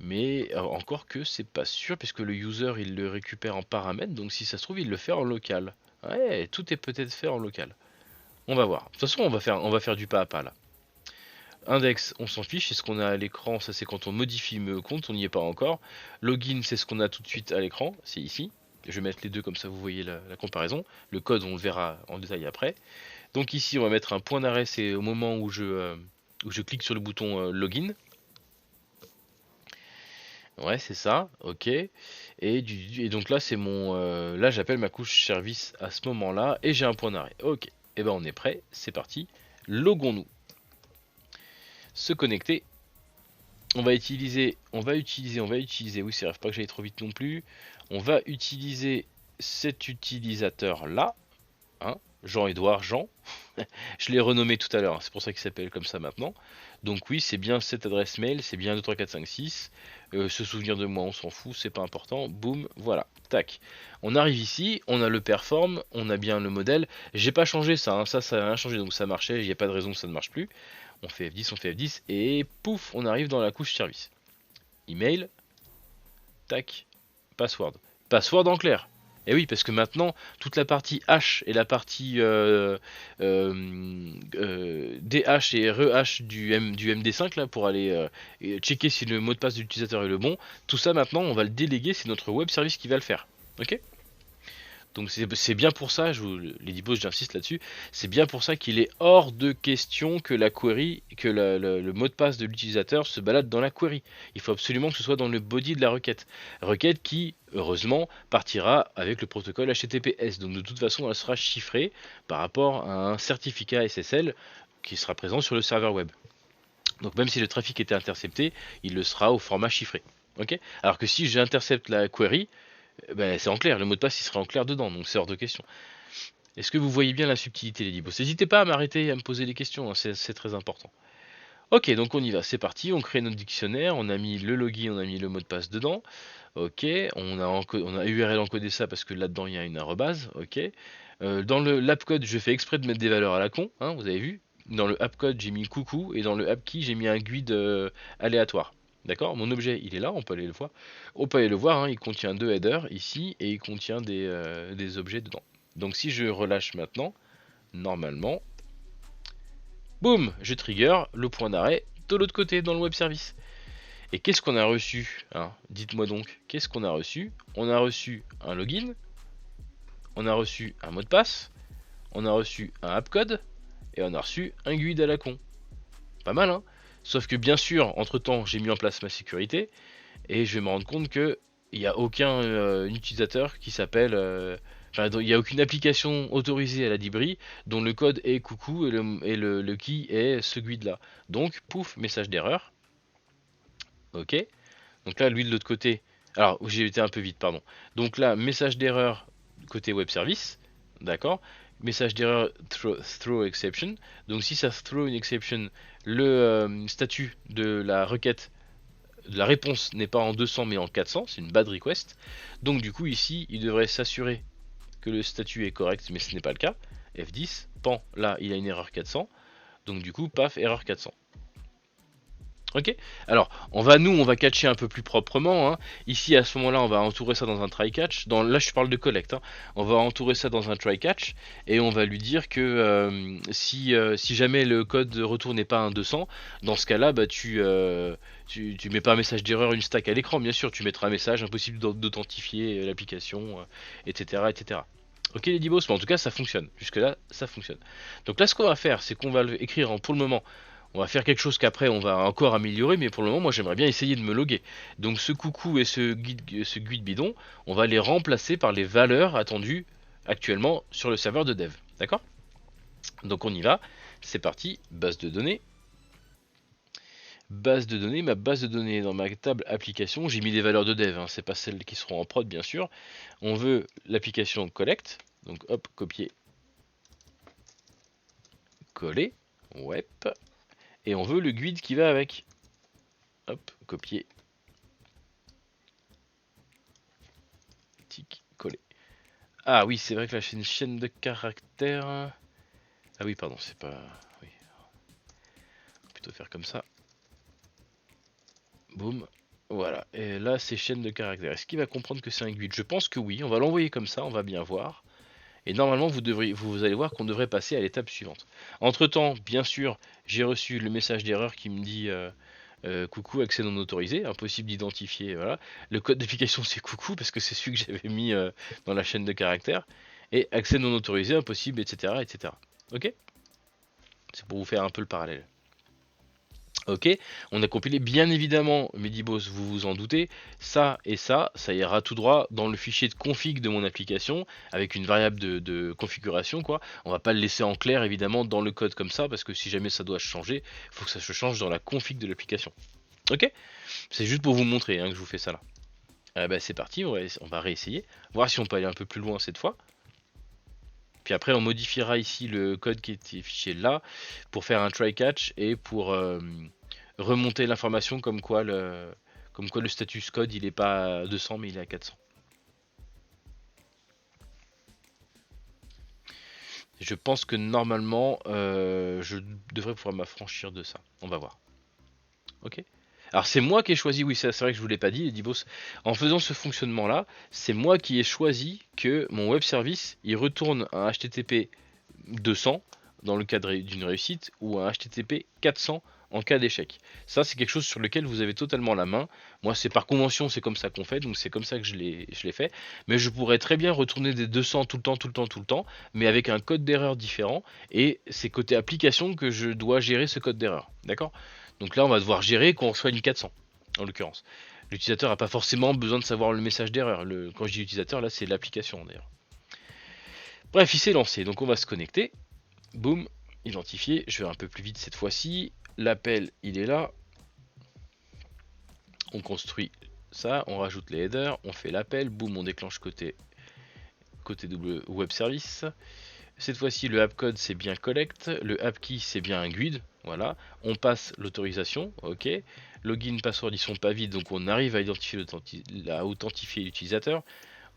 Mais encore que c'est pas sûr puisque le user il le récupère en paramètre, donc si ça se trouve il le fait en local. Ouais, tout est peut-être fait en local. On va voir. De toute façon on va faire du pas à pas là. Index, on s'en fiche, c'est ce qu'on a à l'écran, ça c'est quand on modifie le compte, on n'y est pas encore. Login, c'est ce qu'on a tout de suite à l'écran, c'est ici. Je vais mettre les deux comme ça vous voyez la comparaison. Le code on le verra en détail après. Donc ici on va mettre un point d'arrêt, c'est au moment où je clique sur le bouton login. Ouais, c'est ça, ok. Et donc là, c'est là, j'appelle ma couche service à ce moment-là et j'ai un point d'arrêt. Ok. Et ben on est prêt, c'est parti. Logons-nous. Se connecter. On va utiliser, oui c'est grave pas que j'aille trop vite non plus. On va utiliser cet utilisateur là, hein, Jean-Édouard Jean. Je l'ai renommé tout à l'heure, hein, c'est pour ça qu'il s'appelle comme ça maintenant. Donc oui, c'est bien cette adresse mail, c'est bien 2, 3, 4, 5, 6. Se souvenir de moi, on s'en fout, c'est pas important. Boum, voilà, tac. On arrive ici, on a le perform, on a bien le modèle. J'ai pas changé ça, hein, ça n'a rien changé, donc ça marchait, il n'y a pas de raison que ça ne marche plus. On fait F10, et pouf, on arrive dans la couche service. Email, tac, password. Password en clair. Et oui, parce que maintenant, toute la partie H et la partie DH et REH du MD5 là, pour aller checker si le mot de passe de l'utilisateur est le bon, tout ça maintenant, on va le déléguer, c'est notre web service qui va le faire. Ok ? Donc c'est bien pour ça, les dibos, j'insiste là-dessus, c'est bien pour ça qu'il est hors de question que la query, que le mot de passe de l'utilisateur se balade dans la query. Il faut absolument que ce soit dans le body de la requête. Requête qui, heureusement, partira avec le protocole HTTPS. Donc de toute façon, elle sera chiffrée par rapport à un certificat SSL qui sera présent sur le serveur web. Donc même si le trafic était intercepté, il le sera au format chiffré. Ok ? Alors que si j'intercepte la query, ben, c'est en clair, le mot de passe il sera en clair dedans, donc c'est hors de question. Est-ce que vous voyez bien la subtilité, les dibos? N'hésitez pas à m'arrêter et à me poser des questions, hein, c'est très important. Ok, donc on y va, c'est parti, on crée notre dictionnaire, on a mis le login, on a mis le mot de passe dedans. Ok, on a URL encodé ça parce que là-dedans il y a une arrobase. Ok, dans l'app code, je fais exprès de mettre des valeurs à la con, hein, vous avez vu. Dans le app code, j'ai mis coucou et dans le app key, j'ai mis un guide aléatoire. D'accord? Mon objet, il est là, on peut aller le voir. On peut aller le voir, hein, il contient 2 headers ici et il contient des objets dedans. Donc si je relâche maintenant, normalement, boum, je trigger le point d'arrêt de l'autre côté dans le web service. Et qu'est-ce qu'on a reçu, hein? Dites-moi donc, qu'est-ce qu'on a reçu? On a reçu un login, on a reçu un mot de passe, on a reçu un app code et on a reçu un guide à la con. Pas mal, hein? Sauf que bien sûr, entre temps, j'ai mis en place ma sécurité et je vais me rendre compte que il n'y a aucun utilisateur qui s'appelle. Enfin, il n'y a aucune application autorisée à la Dibri dont le code est coucou et le key est ce guide là. Donc, pouf, message d'erreur. Ok. Donc là, lui de l'autre côté. Alors, j'ai été un peu vite, pardon. Donc là, message d'erreur côté web service. D'accord. Message d'erreur throw exception. Donc si ça throw une exception, le statut de la requête, de la réponse n'est pas en 200 mais en 400. C'est une bad request. Donc du coup ici, il devrait s'assurer que le statut est correct, mais ce n'est pas le cas. F10, pan, là il a une erreur 400. Donc du coup, paf, erreur 400. Ok. Alors, on va catcher un peu plus proprement, hein. Ici, à ce moment-là, on va entourer ça dans un try-catch. Là, je parle de collect, hein. On va entourer ça dans un try-catch et on va lui dire que si jamais le code de retour n'est pas un 200, dans ce cas-là, bah, tu mets pas un message d'erreur, une stack à l'écran, bien sûr. Tu mettras un message impossible d'authentifier l'application, etc., etc. Ok les dibos, mais en tout cas ça fonctionne. Jusque là ça fonctionne. Donc là ce qu'on va faire, c'est qu'on va écrire pour le moment. On va faire quelque chose qu'après on va encore améliorer, mais pour le moment moi j'aimerais bien essayer de me loguer. Donc ce coucou et ce guide bidon, on va les remplacer par les valeurs attendues actuellement sur le serveur de dev. D'accord? Donc on y va, c'est parti, base de données. Base de données, ma base de données dans ma table application, j'ai mis des valeurs de dev, hein, c'est pas celles qui seront en prod bien sûr. On veut l'application collect, donc hop, copier, coller, web, et on veut le guide qui va avec. Hop, copier, tic, coller. Ah oui, c'est vrai que là c'est une chaîne de caractères. Ah oui, pardon, c'est pas. Oui. On va plutôt faire comme ça. Boum. Voilà. Et là, c'est chaîne de caractères. Est-ce qu'il va comprendre que c'est un guide? Je pense que oui. On va l'envoyer comme ça, on va bien voir. Et normalement, vous allez voir qu'on devrait passer à l'étape suivante. Entre temps, bien sûr, j'ai reçu le message d'erreur qui me dit coucou, accès non autorisé, impossible d'identifier. Voilà. Le code d'application, c'est coucou parce que c'est celui que j'avais mis dans la chaîne de caractères. Et accès non autorisé, impossible, etc., etc. Ok? C'est pour vous faire un peu le parallèle. Ok, on a compilé bien évidemment, Medibos, vous vous en doutez, ça et ça ira tout droit dans le fichier de config de mon application, avec une variable de configuration, quoi. On va pas le laisser en clair évidemment dans le code comme ça, parce que si jamais ça doit changer, il faut que ça se change dans la config de l'application. Ok, c'est juste pour vous montrer hein, que je vous fais ça là. Bah, c'est parti, on va réessayer, voir si on peut aller un peu plus loin cette fois. Puis après on modifiera ici le code qui est affiché là, pour faire un try catch et pour remonter l'information comme quoi le status code il est pas à 200 mais il est à 400. Je pense que normalement je devrais pouvoir m'affranchir de ça. On va voir. Ok. Alors c'est moi qui ai choisi, oui c'est vrai que je vous l'ai pas dit, Edibos. En faisant ce fonctionnement là, c'est moi qui ai choisi que mon web service il retourne un HTTP 200 dans le cadre d'une réussite ou un HTTP 400 en cas d'échec. Ça, c'est quelque chose sur lequel vous avez totalement la main. Moi, c'est par convention, c'est comme ça qu'on fait, donc c'est comme ça que je l'ai fait. Mais je pourrais très bien retourner des 200 tout le temps, tout le temps, tout le temps, mais avec un code d'erreur différent. Et c'est côté application que je dois gérer ce code d'erreur. D'accord? Donc là, on va devoir gérer qu'on reçoit une 400, en l'occurrence. L'utilisateur n'a pas forcément besoin de savoir le message d'erreur. Quand je dis utilisateur, là, c'est l'application d'ailleurs. Bref, il s'est lancé, donc on va se connecter. Boum, identifié. Je vais un peu plus vite cette fois-ci. L'appel, il est là. On construit ça, on rajoute les headers, on fait l'appel, boum, on déclenche côté web service. Cette fois-ci, le app code c'est bien collect, le app key c'est bien un GUID. Voilà, on passe l'autorisation, ok. Login, password, ils sont pas vides, donc on arrive à authentifier l'utilisateur.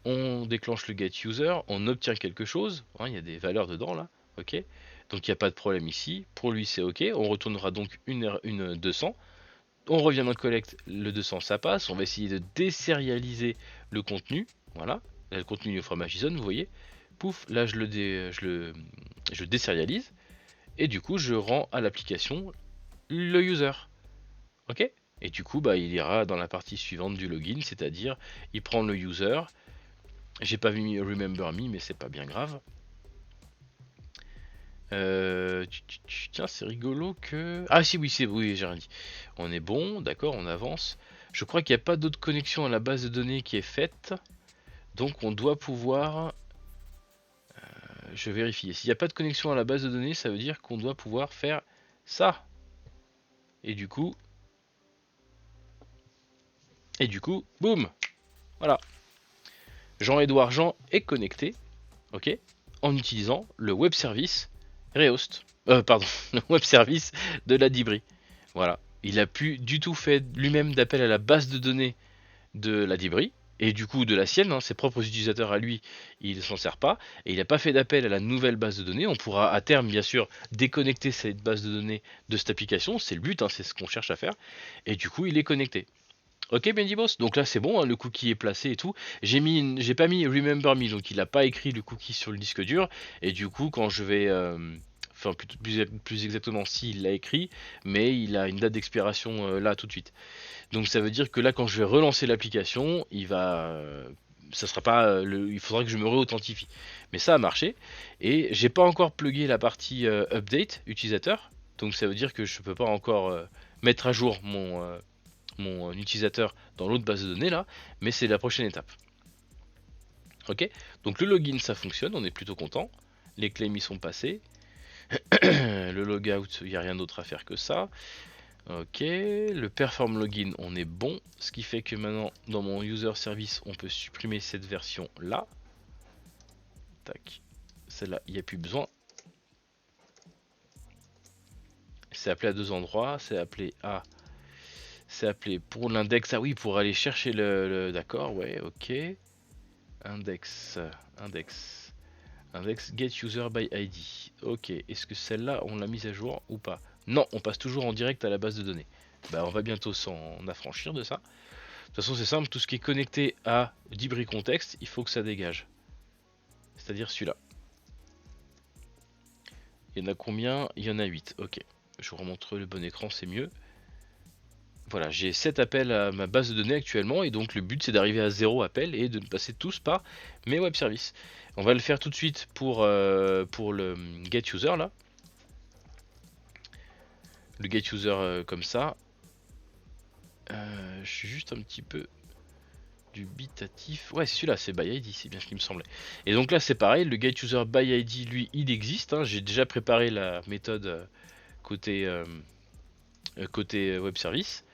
On déclenche le get user, on obtient quelque chose, hein, il y a des valeurs dedans là, ok. Donc il n'y a pas de problème ici, pour lui c'est ok, on retournera donc une 200. On revient dans le collect, le 200 ça passe, on va essayer de désérialiser le contenu, voilà, là, le contenu au format JSON, vous voyez, pouf, là je désérialise, et du coup je rends à l'application le user, ok. Et du coup bah, il ira dans la partie suivante du login, c'est-à-dire il prend le user, j'ai pas mis remember me mais c'est pas bien grave. Tiens, c'est rigolo que... Ah si, oui, j'ai rien dit. On est bon, d'accord, on avance. Je crois qu'il n'y a pas d'autre connexion à la base de données qui est faite. Donc on doit pouvoir... je vérifie. S'il n'y a pas de connexion à la base de données, ça veut dire qu'on doit pouvoir faire ça. Et du coup... boum. Voilà. Jean-Edouard Jean est connecté, ok, en utilisant le web service Rehost. Pardon, le web service de la Dibri. Voilà. Il a pu du tout fait lui-même d'appel à la base de données de la Dibri et du coup de la sienne, hein, ses propres utilisateurs à lui, il ne s'en sert pas et il n'a pas fait d'appel à la nouvelle base de données. On pourra à terme bien sûr déconnecter cette base de données de cette application, c'est le but, hein, c'est ce qu'on cherche à faire et du coup il est connecté. Ok Bendibos, donc là c'est bon, hein, le cookie est placé et tout. J'ai pas mis remember me, donc il a pas écrit le cookie sur le disque dur. Et du coup quand je vais, enfin plus exactement s'il l'a écrit, mais il a une date d'expiration là tout de suite. Donc ça veut dire que là quand je vais relancer l'application, ça sera pas, il faudra que je me réauthentifie. Mais ça a marché et j'ai pas encore plugué la partie update utilisateur. Donc ça veut dire que je peux pas encore mettre à jour mon utilisateur dans l'autre base de données là, mais c'est la prochaine étape. Ok, donc le login ça fonctionne, on est plutôt content. Les claims y sont passés. Le logout, il n'y a rien d'autre à faire que ça. Ok, le perform login, on est bon. Ce qui fait que maintenant, dans mon user service, on peut supprimer cette version là. Tac, celle-là, il n'y a plus besoin. C'est appelé à deux endroits, c'est appelé à... C'est appelé pour l'index, ah oui, pour aller chercher d'accord, ouais, ok. Index get user by ID. Ok, est-ce que celle-là, on l'a mise à jour ou pas? Non, on passe toujours en direct à la base de données. Bah, on va bientôt s'en affranchir de ça. De toute façon, c'est simple, tout ce qui est connecté à Dibri Context, il faut que ça dégage. C'est-à-dire celui-là. Il y en a combien? Il y en a 8. Ok, je vous remontre le bon écran, c'est mieux. Voilà, j'ai 7 appels à ma base de données actuellement et donc le but c'est d'arriver à 0 appel et de passer tous par mes web services. On va le faire tout de suite pour le get user là. le get user comme ça. Je suis juste un petit peu dubitatif. Ouais, c'est celui-là, c'est by ID, c'est bien ce qui me semblait. Et donc là, c'est pareil, le get user by ID, lui, il existe. Hein. J'ai déjà préparé la méthode côté, côté web service.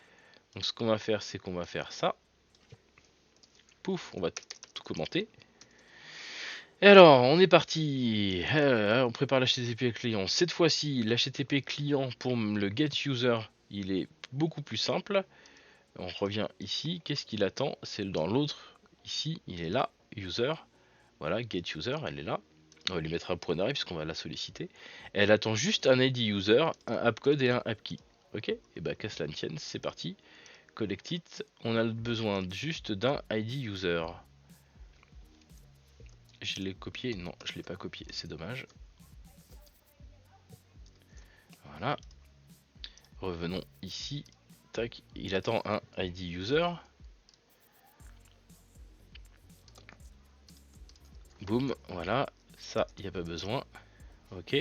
Donc ce qu'on va faire, c'est qu'on va faire ça. Pouf, on va tout commenter. Et alors, on est parti. On prépare l'HTTP client. Cette fois-ci, l'HTTP client pour le get user, il est beaucoup plus simple. On revient ici. Qu'est-ce qu'il attend? C'est dans l'autre. Ici, il est là. User. Voilà, get user, elle est là. On va lui mettre un point d'arrêt puisqu'on va la solliciter. Elle attend juste un ID user, un appcode et un appkey. Ok? Et bah, qu'à cela ne tienne, c'est parti. Collect it. On a besoin juste d'un ID user. Je l'ai copié? Non, je l'ai pas copié, c'est dommage. Voilà. Revenons ici. Tac, il attend un ID user. Boum, voilà. Ça, il n'y a pas besoin. Ok.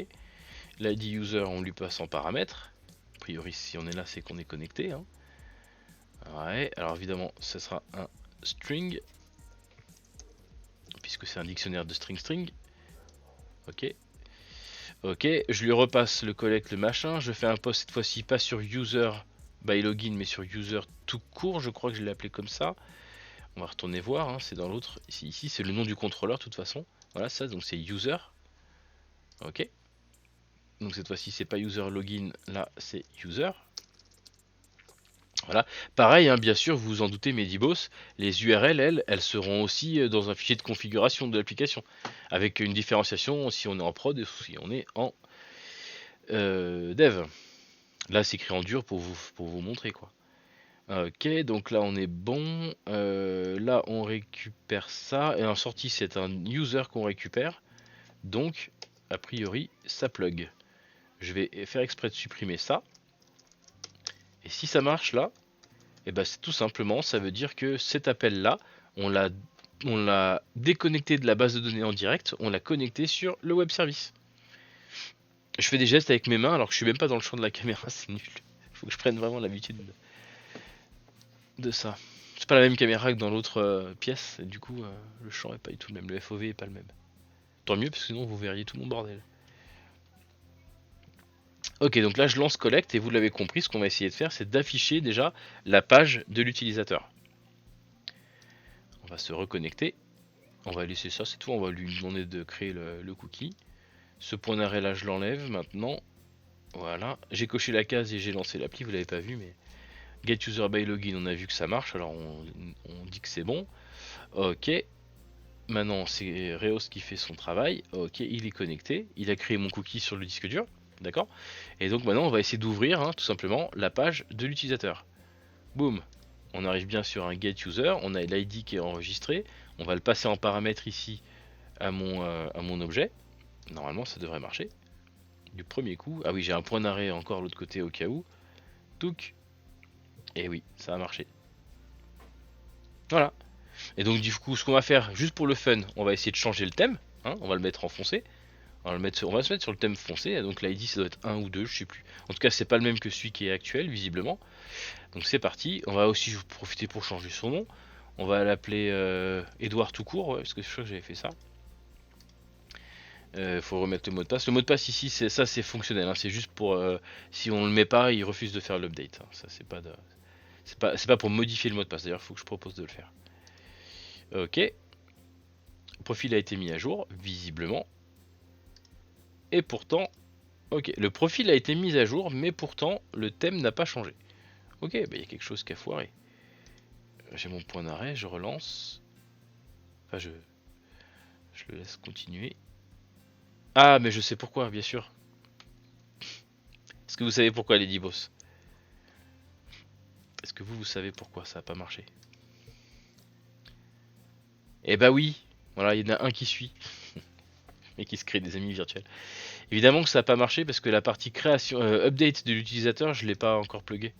L'ID user, on lui passe en paramètre. A priori, si on est là, c'est qu'on est connecté. Hein. Ouais, alors évidemment, ce sera un string. Puisque c'est un dictionnaire de string. Ok. Ok, je lui repasse le collect, le machin. Je fais un post cette fois-ci, pas sur user by login, mais sur user tout court. Je crois que je l'ai appelé comme ça. On va retourner voir, hein, c'est dans l'autre. Ici, c'est le nom du contrôleur, de toute façon. Voilà, ça, donc c'est user. Ok. Donc cette fois-ci, c'est pas user login, là, c'est user. Voilà. Pareil, hein, bien sûr, vous vous en doutez, Medibos, les URL, elles seront aussi dans un fichier de configuration de l'application. Avec une différenciation si on est en prod et si on est en dev. Là, c'est écrit en dur pour vous montrer, quoi. Ok, donc là, on est bon. Là, on récupère ça. Et en sortie, c'est un user qu'on récupère. Donc, a priori, ça plug. Je vais faire exprès de supprimer ça. Et si ça marche là, et ben c'est tout simplement, ça veut dire que cet appel là, on l'a déconnecté de la base de données en direct, on l'a connecté sur le web service. Je fais des gestes avec mes mains alors que je suis même pas dans le champ de la caméra, c'est nul. Faut que je prenne vraiment l'habitude de ça. C'est pas la même caméra que dans l'autre pièce, et du coup le champ est pas du tout le même, le FOV est pas le même. Tant mieux parce que sinon vous verriez tout mon bordel. Ok, donc là je lance collect et vous l'avez compris, ce qu'on va essayer de faire c'est d'afficher déjà la page de l'utilisateur. On va se reconnecter, on va laisser ça, c'est tout, on va lui demander de créer le cookie. Ce point d'arrêt là je l'enlève maintenant, voilà. J'ai coché la case et j'ai lancé l'appli, vous l'avez pas vu mais get user by login on a vu que ça marche, alors on dit que c'est bon. Ok, maintenant c'est Reos qui fait son travail, ok il est connecté, il a créé mon cookie sur le disque dur. D'accord. Et donc maintenant on va essayer d'ouvrir hein, tout simplement la page de l'utilisateur. Boum. On arrive bien sur un get user, on a l'ID qui est enregistré, on va le passer en paramètre ici à mon objet. Normalement ça devrait marcher. Du premier coup. Ah oui, j'ai un point d'arrêt encore l'autre côté au cas où. Touc. Et oui, ça a marché. Voilà. Et donc du coup ce qu'on va faire juste pour le fun, on va essayer de changer le thème. Hein, on va le mettre en foncé. On va se mettre sur le thème foncé, donc l'ID ça doit être 1 ou 2, je sais plus. En tout cas c'est pas le même que celui qui est actuel visiblement. Donc c'est parti, on va aussi profiter pour changer son nom. On va l'appeler Edouard tout court, ouais, parce que je crois que j'avais fait ça. Faut remettre le mot de passe. Le mot de passe ici, c'est fonctionnel, hein, c'est juste pour si on le met pas, il refuse de faire l'update. Hein. Ça c'est pas pour modifier le mot de passe. D'ailleurs, il faut que je propose de le faire. Ok. Le profil a été mis à jour, visiblement. Et pourtant, ok, le profil a été mis à jour, mais pourtant le thème n'a pas changé. Ok, bah il y a quelque chose qui a foiré. J'ai mon point d'arrêt, je relance. Enfin, je le laisse continuer. Ah, mais je sais pourquoi, bien sûr. Est-ce que vous savez pourquoi, Lady Boss? Est-ce que vous savez pourquoi ça n'a pas marché? Eh bah oui, voilà, il y en a un qui suit. Et qui se crée des amis virtuels. Évidemment que ça n'a pas marché parce que la partie création, update de l'utilisateur, je ne l'ai pas encore plugué.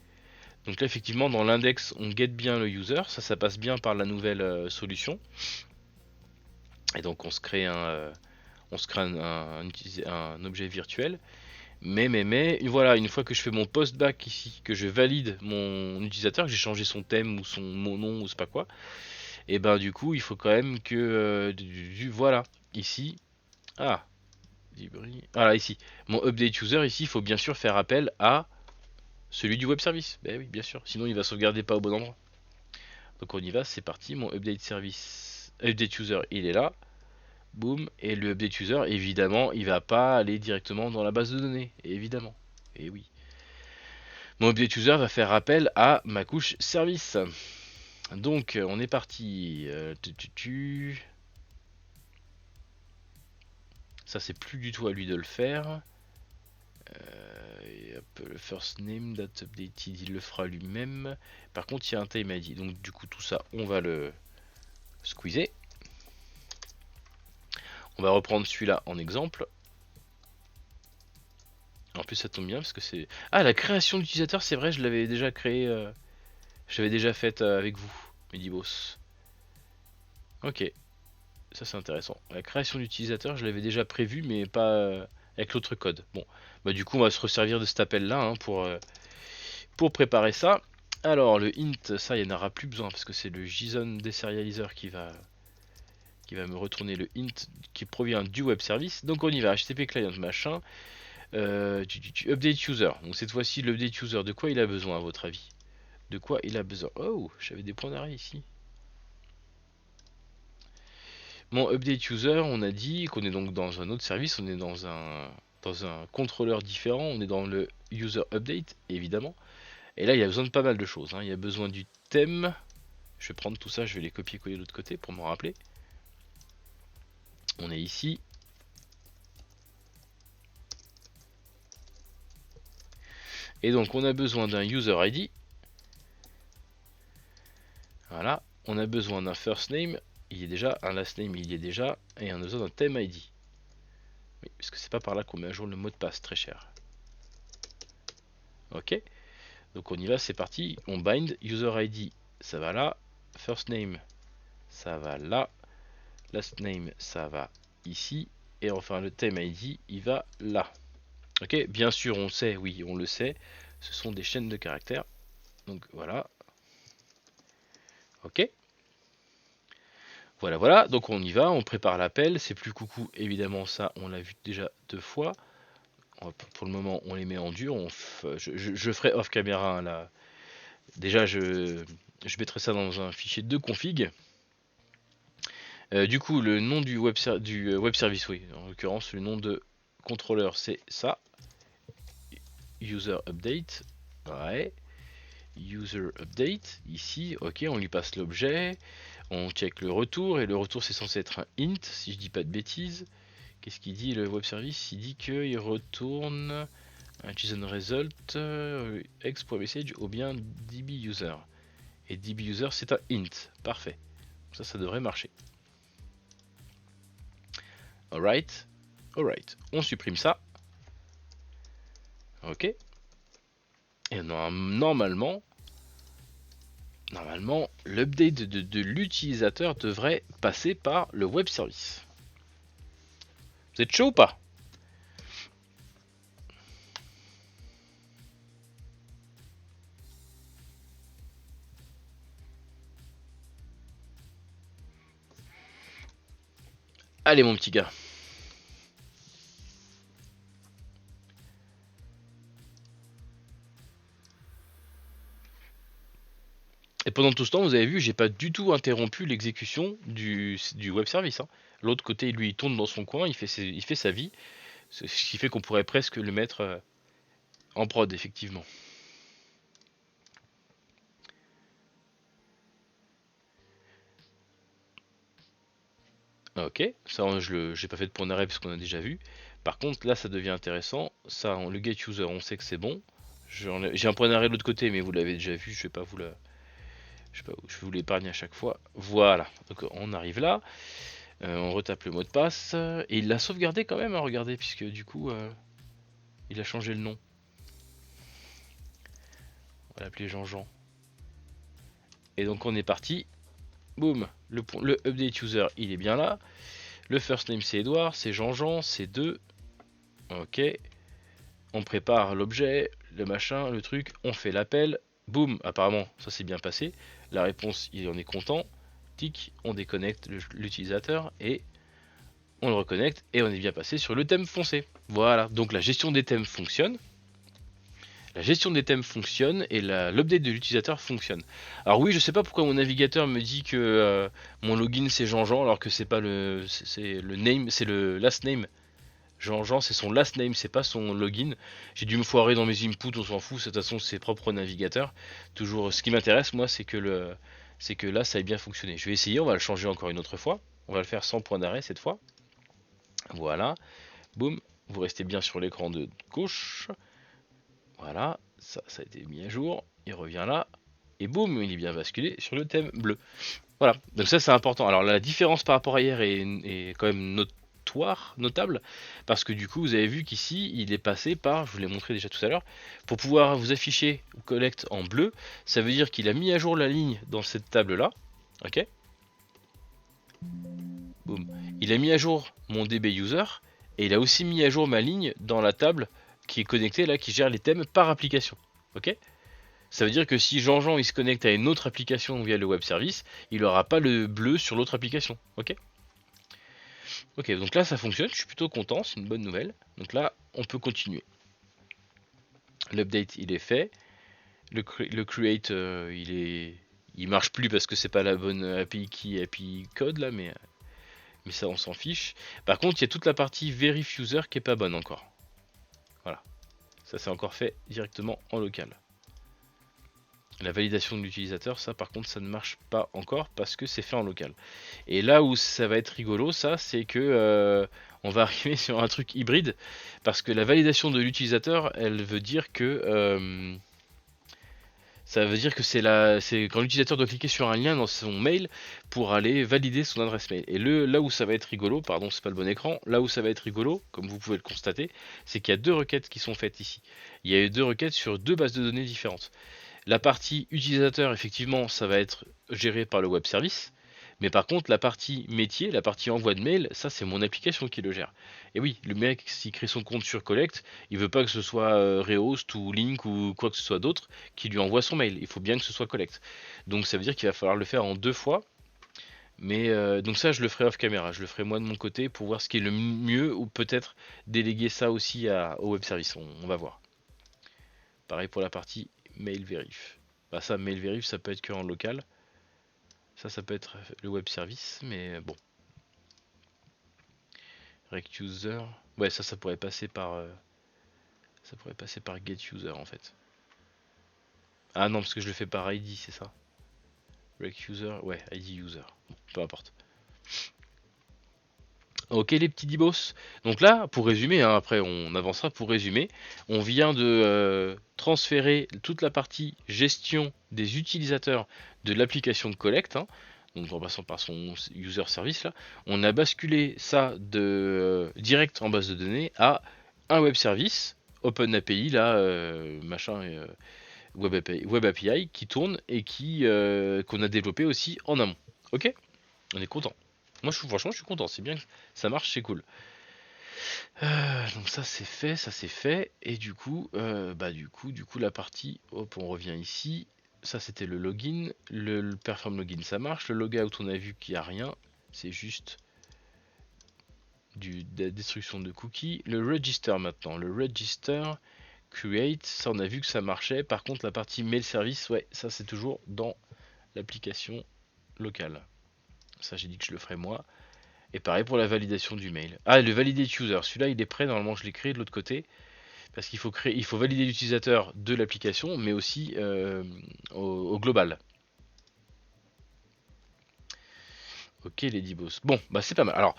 Donc là, effectivement, dans l'index, on get bien le user. Ça passe bien par la nouvelle solution. Et donc, on se crée un objet virtuel. Mais, voilà, une fois que je fais mon post-back ici, que je valide mon utilisateur, que j'ai changé son thème ou mon nom ou c'est pas quoi, et ben du coup, il faut quand même que, voilà, ici, ah, voilà, ici, mon update user, ici, il faut bien sûr faire appel à celui du web service. Ben oui, bien sûr, sinon il va sauvegarder pas au bon endroit. Donc on y va, c'est parti, mon update service, update user, il est là. Boom, et le update user, évidemment, il va pas aller directement dans la base de données, évidemment. Et oui. Mon update user va faire appel à ma couche service. Donc, on est parti. Ça, c'est plus du tout à lui de le faire. Et hop, le first name, date updated, il le fera lui-même. Par contre, il y a un time ID. Donc, du coup, tout ça, on va le squeezer. On va reprendre celui-là en exemple. En plus, ça tombe bien parce que c'est. Ah, la création d'utilisateur, c'est vrai, je l'avais déjà créé. Je l'avais déjà faite avec vous, Medibos. Ok, ça c'est intéressant. La création d'utilisateur, je l'avais déjà prévu, mais pas avec l'autre code. Bon, bah du coup, on va se resservir de cet appel-là hein, pour préparer ça. Alors, le int, ça, il n'y en aura plus besoin parce que c'est le JSON deserializer qui va me retourner le int qui provient du web service. Donc, on y va. HTTP client machin. Update user. Donc, cette fois-ci, l'update user, de quoi il a besoin à votre avis? De quoi il a besoin? Oh, j'avais des points d'arrêt ici. Mon update user, on a dit qu'on est donc dans un autre service, on est dans un contrôleur différent, on est dans le user update, évidemment. Et là, il y a besoin de pas mal de choses. Hein. Il y a besoin du thème. Je vais prendre tout ça, je vais les copier-coller de l'autre côté pour m'en rappeler. On est ici. Et donc, on a besoin d'un user ID. Voilà. On a besoin d'un first name. Il y est déjà. Un last name, il y est déjà. Et on a besoin d'un thème ID. Oui, parce que c'est pas par là qu'on met à jour le mot de passe, très cher. Ok. Donc on y va, c'est parti. On bind user ID, ça va là. First name, ça va là. Last name, ça va ici. Et enfin le theme ID, il va là. Ok, bien sûr, on sait, oui, on le sait. Ce sont des chaînes de caractères. Donc voilà. Ok. Voilà, voilà. Donc on y va, on prépare l'appel. C'est plus coucou, évidemment, ça, on l'a vu déjà 2 fois. Pour le moment, on les met en dur. Je ferai off caméra hein, là. Déjà, je mettrai ça dans un fichier de config. Du coup, le nom du web service, oui, en l'occurrence, le nom de contrôleur, c'est ça. User update, ouais. User update, ici, ok, on lui passe l'objet, on check le retour, et le retour c'est censé être un int, si je dis pas de bêtises. Qu'est-ce qu'il dit le web service? Il dit qu'il retourne un JSON result x.message ou bien dbuser. Et dbuser c'est un int, parfait. Ça devrait marcher. Alright, alright, on supprime ça. Ok. Et normalement, l'update de l'utilisateur devrait passer par le web service. Vous êtes chaud ou pas? Allez mon petit gars. Et pendant tout ce temps, vous avez vu, j'ai pas du tout interrompu l'exécution du web service. Hein. L'autre côté, lui, il tourne dans son coin, il fait sa vie. Ce qui fait qu'on pourrait presque le mettre en prod, effectivement. Ok, ça je j'ai pas fait de point d'arrêt parce qu'on a déjà vu. Par contre, là, ça devient intéressant. Ça, le get user, on sait que c'est bon. J'ai un point d'arrêt de l'autre côté, mais vous l'avez déjà vu, je vais pas vous le... Je sais pas, je vais vous l'épargner à chaque fois. Voilà, donc on arrive là. On retape le mot de passe. Et il l'a sauvegardé quand même, hein, regardez, puisque du coup, il a changé le nom. On va l'appeler Jean-Jean. Et donc on est parti. Boum, le update user, il est bien là. Le first name c'est Edouard, c'est Jean-Jean, c'est 2. Ok. on prépare l'objet, le machin, le truc, on fait l'appel, boum, apparemment ça s'est bien passé, la réponse il en est content, tic, on déconnecte l'utilisateur et on le reconnecte et on est bien passé sur le thème foncé. Voilà, donc la gestion des thèmes fonctionne. La gestion des thèmes fonctionne et l'update de l'utilisateur fonctionne. Alors oui, je sais pas pourquoi mon navigateur me dit que mon login c'est Jean-Jean alors que c'est pas c'est le name, c'est le last name. Jean-Jean c'est son last name, c'est pas son login. J'ai dû me foirer dans mes inputs, on s'en fout, de toute façon c'est propre au navigateur. Toujours, ce qui m'intéresse moi c'est que là ça ait bien fonctionné. Je vais essayer, on va le changer encore une autre fois. On va le faire sans point d'arrêt cette fois. Voilà, boum, vous restez bien sur l'écran de gauche. Voilà, ça a été mis à jour. Il revient là. Et boum, il est bien basculé sur le thème bleu. Voilà, donc ça c'est important. Alors la différence par rapport à hier est quand même notable. Parce que du coup, vous avez vu qu'ici, il est passé par, je vous l'ai montré déjà tout à l'heure, pour pouvoir vous afficher collect en bleu, ça veut dire qu'il a mis à jour la ligne dans cette table-là. Ok. Boum. Il a mis à jour mon DB user. Et il a aussi mis à jour ma ligne dans la table qui est connectée là, qui gère les thèmes par application. Ok. Ça veut dire que si Jean-Jean il se connecte à une autre application via le web service, il n'aura pas le bleu sur l'autre application. Ok. Ok, donc là ça fonctionne, je suis plutôt content, c'est une bonne nouvelle. Donc là, on peut continuer. L'update il est fait. Le create il marche plus parce que c'est pas la bonne API API code là, mais ça on s'en fiche. Par contre, il y a toute la partie verif user qui est pas bonne encore. Voilà. Ça c'est encore fait directement en local. La validation de l'utilisateur, ça par contre ça ne marche pas encore parce que c'est fait en local. Et là où ça va être rigolo, ça c'est que on va arriver sur un truc hybride parce que la validation de l'utilisateur, elle veut dire que ça veut dire que c'est quand l'utilisateur doit cliquer sur un lien dans son mail pour aller valider son adresse mail. Et là où ça va être rigolo, pardon c'est pas le bon écran, là où ça va être rigolo, comme vous pouvez le constater, c'est qu'il y a deux requêtes qui sont faites ici. Il y a deux requêtes sur deux bases de données différentes. La partie utilisateur, effectivement, ça va être géré par le web service. Mais par contre, la partie métier, la partie envoi de mail, ça c'est mon application qui le gère. Et oui, le mec, s'il crée son compte sur Collect, il veut pas que ce soit Rehost ou Link ou quoi que ce soit d'autre qui lui envoie son mail. Il faut bien que ce soit Collect. Donc ça veut dire qu'il va falloir le faire en deux fois. Mais donc ça, je le ferai off caméra. Je le ferai moi de mon côté pour voir ce qui est le mieux ou peut-être déléguer ça aussi au web service. On va voir. Pareil pour la partie mail verif. Bah ça, mail verif, ça peut être que en local. Ça peut être le web service, mais bon. Rect user. Ouais, ça pourrait passer par get user en fait. Ah non, parce que je le fais par ID, c'est ça. Rect user, ouais, ID user. Bon, peu importe. Ok les petits dibos. Donc là, pour résumer, hein, après on avancera pour résumer, on vient de transférer toute la partie gestion des utilisateurs de l'application de Collect, hein, donc en passant par son user service là, on a basculé ça de direct en base de données à un web service, Open API là, machin, web API qui tourne et qu'on a développé aussi en amont. Ok, on est content. Moi, franchement, je suis content. C'est bien, ça marche, c'est cool. Donc ça c'est fait, et du coup, la partie, hop, on revient ici. Ça c'était le login, le perform login, ça marche. Le logout, on a vu qu'il n'y a rien, c'est juste de la destruction de cookies. Le register maintenant, le register create, ça on a vu que ça marchait. Par contre, la partie mail service, ouais, ça c'est toujours dans l'application locale. Ça, j'ai dit que je le ferai moi. Et pareil pour la validation du mail. Ah, le valider user, celui-là il est prêt, normalement je l'ai créé de l'autre côté. Parce qu'il faut valider l'utilisateur de l'application, mais aussi au global. Ok les dibos. Bon, bah c'est pas mal. Alors,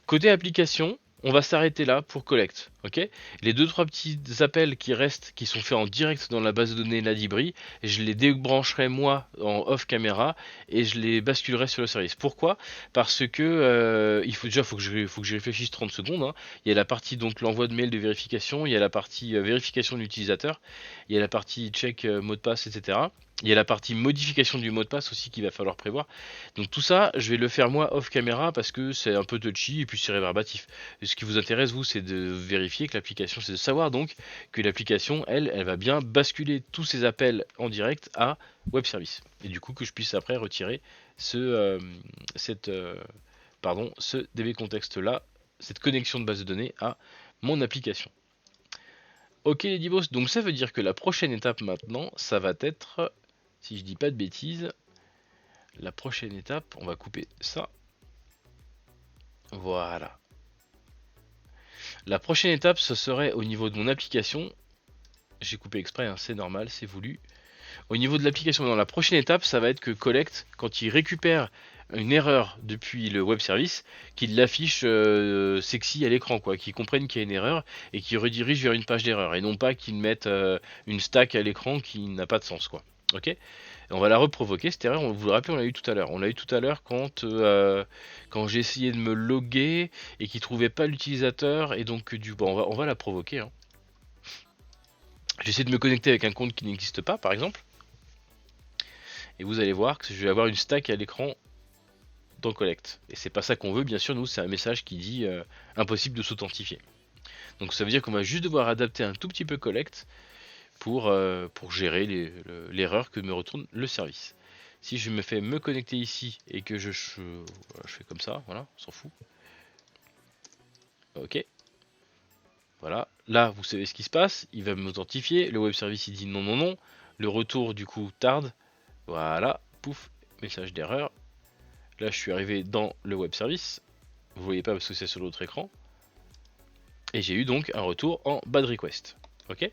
côté application, on va s'arrêter là pour Collect. Ok. Les 2-3 petits appels qui restent, qui sont faits en direct dans la base de données Ladibri, je les débrancherai moi en off caméra et je les basculerai sur le service. Pourquoi? Parce que il faut que je réfléchisse 30 secondes. Hein. Il y a la partie donc l'envoi de mail de vérification, il y a la partie vérification de l'utilisateur, il y a la partie check mot de passe, etc. Il y a la partie modification du mot de passe aussi qu'il va falloir prévoir. Donc tout ça, je vais le faire moi off caméra parce que c'est un peu touchy et puis c'est rébarbatif. Et ce qui vous intéresse, vous, c'est de vérifier que l'application, c'est de savoir donc que l'application, elle va bien basculer tous ces appels en direct à web service. Et du coup, que je puisse après retirer ce DB contexte là, cette connexion de base de données à mon application. Ok les divos, donc ça veut dire que la prochaine étape maintenant, ça va être, si je dis pas de bêtises, la prochaine étape, on va couper ça. Voilà. La prochaine étape, ce serait au niveau de mon application. J'ai coupé exprès, hein, c'est normal, c'est voulu. Au niveau de l'application, dans la prochaine étape, ça va être que Collect, quand il récupère une erreur depuis le web service, qu'il l'affiche sexy à l'écran, quoi, qu'il comprenne qu'il y a une erreur et qu'il redirige vers une page d'erreur, et non pas qu'il mette une stack à l'écran qui n'a pas de sens, quoi. Ok. Et on va la reprovoquer, cette erreur, vous le rappelez, on l'a eu tout à l'heure. On l'a eu tout à l'heure quand j'ai essayé de me loguer et qu'il trouvait pas l'utilisateur, et donc on va la provoquer. Hein. J'essaie de me connecter avec un compte qui n'existe pas, par exemple. Et vous allez voir que je vais avoir une stack à l'écran dans Collect. Et c'est pas ça qu'on veut, bien sûr, nous c'est un message qui dit impossible de s'authentifier. Donc ça veut dire qu'on va juste devoir adapter un tout petit peu Collect pour gérer l'erreur que me retourne le service. Si je me fais me connecter ici et que je fais comme ça, voilà, on s'en fout. Ok. Voilà, là vous savez ce qui se passe, il va m'authentifier, le web service il dit non non non, le retour du coup tarde, voilà, pouf, message d'erreur. Là je suis arrivé dans le web service, vous voyez pas parce que c'est sur l'autre écran, et j'ai eu donc un retour en bad request. Ok.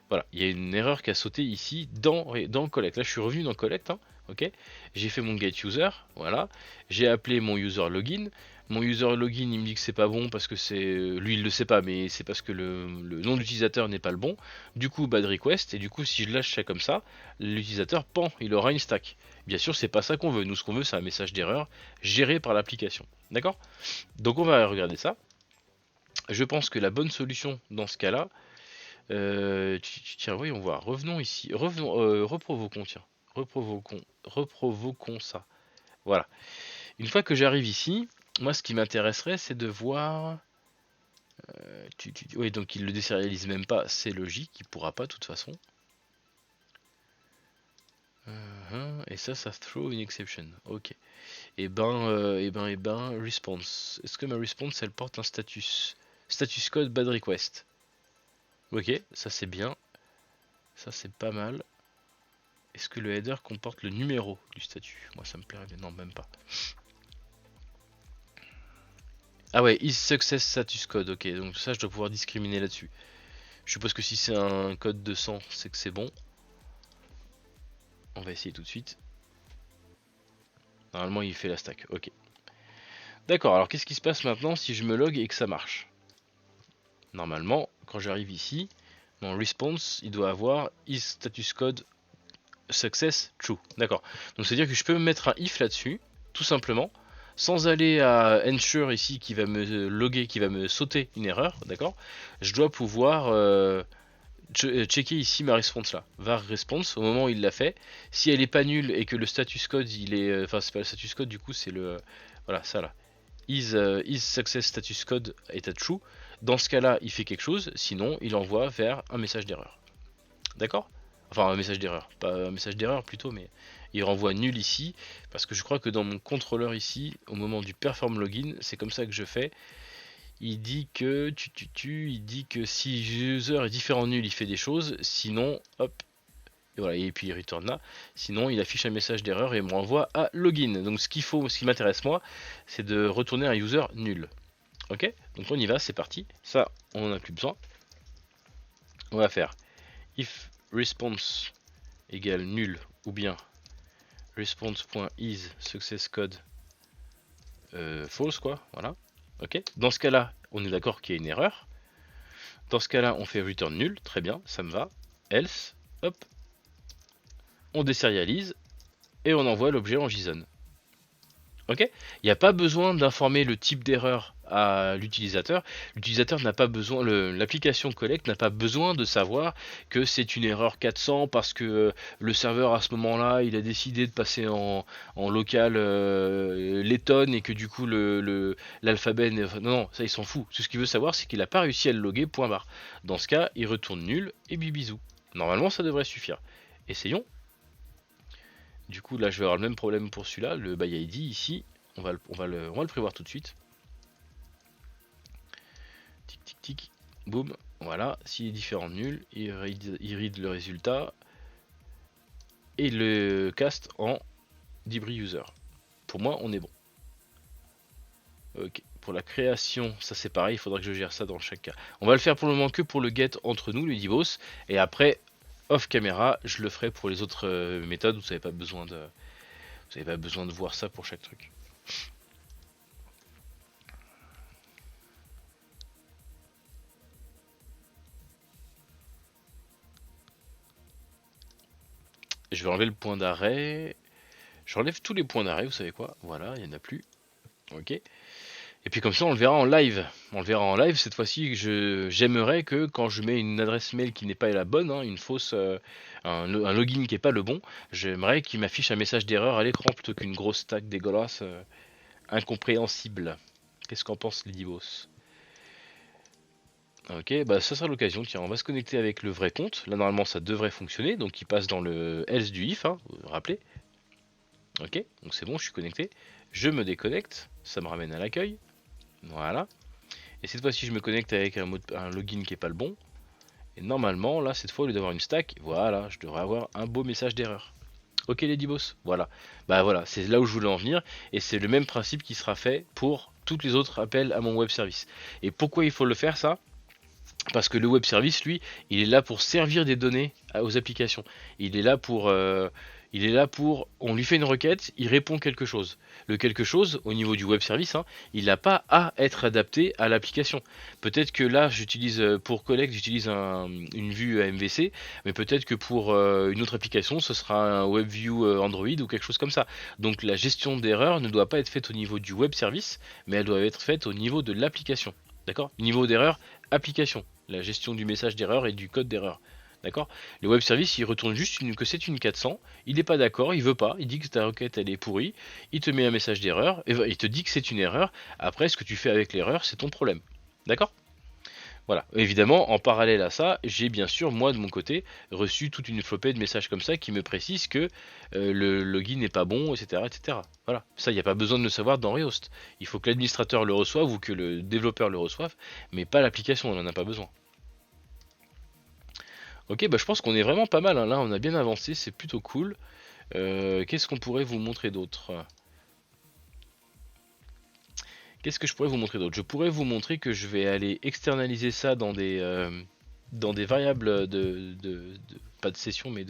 Voilà, il y a une erreur qui a sauté ici dans Collect. Là, je suis revenu dans Collect, hein, ok. J'ai fait mon get user, voilà. J'ai appelé mon user login. Mon user login, il me dit que c'est pas bon parce que c'est lui, il le sait pas, mais c'est parce que le nom de l'utilisateur n'est pas le bon. Du coup, bad request. Et du coup, si je lâche ça comme ça, l'utilisateur, pan, il aura une stack. Bien sûr, c'est pas ça qu'on veut. Nous, ce qu'on veut, c'est un message d'erreur géré par l'application. D'accord? Donc, on va regarder ça. Je pense que la bonne solution dans ce cas-là, tiens, voyons voir. Revenons ici. Reprovoquons, tiens. Reprovoquons ça. Voilà. Une fois que j'arrive ici, moi, ce qui m'intéresserait, c'est de voir. Oui, donc il le désérialise même pas. C'est logique. Il pourra pas, de toute façon. Et ça throw une exception. Ok. Et ben, response. Est-ce que ma response, elle porte un status? Status code bad request. Ok, ça c'est bien. Ça c'est pas mal. Est-ce que le header comporte le numéro du statut? Moi ça me plairait bien. Non, même pas. Ah ouais, is success status code. Ok, donc ça je dois pouvoir discriminer là-dessus. Je suppose que si c'est un code de 100, c'est que c'est bon. On va essayer tout de suite. Normalement il fait la stack. Ok. D'accord, alors qu'est-ce qui se passe maintenant si je me log et que ça marche? Normalement, quand j'arrive ici, mon response, il doit avoir is status code success true. D'accord. Donc c'est à dire que je peux me mettre un if là-dessus, tout simplement, sans aller à ensure ici qui va me loguer, qui va me sauter une erreur. D'accord. Je dois pouvoir checker ici ma response là. Var response au moment où il l'a fait. Si elle est pas nulle et que le status code il est, enfin c'est pas le status code du coup c'est le, voilà ça là. Is success status code est à true. Dans ce cas-là, il fait quelque chose, sinon il envoie vers un message d'erreur. D'accord? Enfin, un message d'erreur, pas un message d'erreur plutôt, mais il renvoie nul ici, parce que je crois que dans mon contrôleur ici, au moment du perform login, c'est comme ça que je fais. Il dit que il dit que si user est différent nul, il fait des choses, sinon, hop, et voilà, et puis il return là. Sinon, il affiche un message d'erreur et me renvoie à login. Donc ce qu'il faut, ce qui m'intéresse moi, c'est de retourner un user nul. Ok, donc on y va, c'est parti. Ça, on n'en a plus besoin. On va faire if response égale nul ou bien response.is success code false quoi, voilà. Ok, dans ce cas là on est d'accord qu'il y a une erreur. Dans ce cas là on fait return nul, très bien, ça me va. Else, hop, on désérialise et on envoie l'objet en JSON. Ok? Il n'y a pas besoin d'informer le type d'erreur à l'utilisateur. L'utilisateur n'a pas besoin, l'application Collect n'a pas besoin de savoir que c'est une erreur 400 parce que le serveur à ce moment-là, il a décidé de passer en local letton et que du coup l'alphabet. Non, non, ça il s'en fout. Tout ce qu'il veut savoir, c'est qu'il n'a pas réussi à le loguer, point barre. Dans ce cas, il retourne nul et bibisou. Normalement, ça devrait suffire. Essayons. Du coup, là, je vais avoir le même problème pour celui-là, le by ID ici. On va le prévoir tout de suite. Tic, tic, tic. Boum. Voilà. S'il est différent de nul, il read le résultat et il le cast en debris user. Pour moi, on est bon. Ok. Pour la création, ça c'est pareil, il faudra que je gère ça dans chaque cas. On va le faire pour le moment que pour le get entre nous, le DevOps, et après, off caméra, je le ferai pour les autres méthodes. Vous n'avez pas besoin de voir ça pour chaque truc. Je vais enlever le point d'arrêt. J'enlève tous les points d'arrêt, vous savez quoi? Voilà, il n'y en a plus. Ok. Et puis comme ça, on le verra en live. On le verra en live cette fois-ci. J'aimerais que quand je mets une adresse mail qui n'est pas la bonne, hein, une fausse, un login qui n'est pas le bon, j'aimerais qu'il m'affiche un message d'erreur à l'écran plutôt qu'une grosse stack dégueulasse, incompréhensible. Qu'est-ce qu'en pense Lady Boss? Ok, bah ça sera l'occasion. Tiens, on va se connecter avec le vrai compte. Là, normalement, ça devrait fonctionner. Donc, il passe dans le else du if, hein, vous vous rappelez. Ok, donc c'est bon, je suis connecté. Je me déconnecte. Ça me ramène à l'accueil. Voilà. Et cette fois-ci, je me connecte avec un login qui est pas le bon. Et normalement, là, cette fois, au lieu d'avoir une stack, voilà, je devrais avoir un beau message d'erreur. Ok, Lady Boss, voilà. Bah voilà, c'est là où je voulais en venir. Et c'est le même principe qui sera fait pour tous les autres appels à mon web service. Et pourquoi il faut le faire, ça? Parce que le web service, lui, il est là pour servir des données aux applications. Il est là pour, on lui fait une requête, il répond quelque chose. Le quelque chose, au niveau du web service, hein, il n'a pas à être adapté à l'application. Peut-être que là, j'utilise pour Collect, j'utilise une vue MVC, mais peut-être que pour une autre application, ce sera un WebView Android ou quelque chose comme ça. Donc la gestion d'erreur ne doit pas être faite au niveau du web service, mais elle doit être faite au niveau de l'application. D'accord? Niveau d'erreur, application. La gestion du message d'erreur et du code d'erreur. D'accord? Le web service, il retourne juste que c'est une 400. Il n'est pas d'accord, il veut pas. Il dit que ta requête, elle est pourrie. Il te met un message d'erreur. Et il te dit que c'est une erreur. Après, ce que tu fais avec l'erreur, c'est ton problème. D'accord? Voilà. Évidemment, en parallèle à ça, j'ai bien sûr, moi de mon côté, reçu toute une flopée de messages comme ça qui me précisent que le login n'est pas bon, etc., etc. Voilà. Ça, il n'y a pas besoin de le savoir dans Rehost. Il faut que l'administrateur le reçoive ou que le développeur le reçoive, mais pas l'application, on n'en a pas besoin. Ok, bah je pense qu'on est vraiment pas mal, hein. Là, on a bien avancé, c'est plutôt cool. Qu'est-ce qu'on pourrait vous montrer d'autre? Qu'est-ce que je pourrais vous montrer d'autre? Je pourrais vous montrer que je vais aller externaliser ça dans des variables pas de session, mais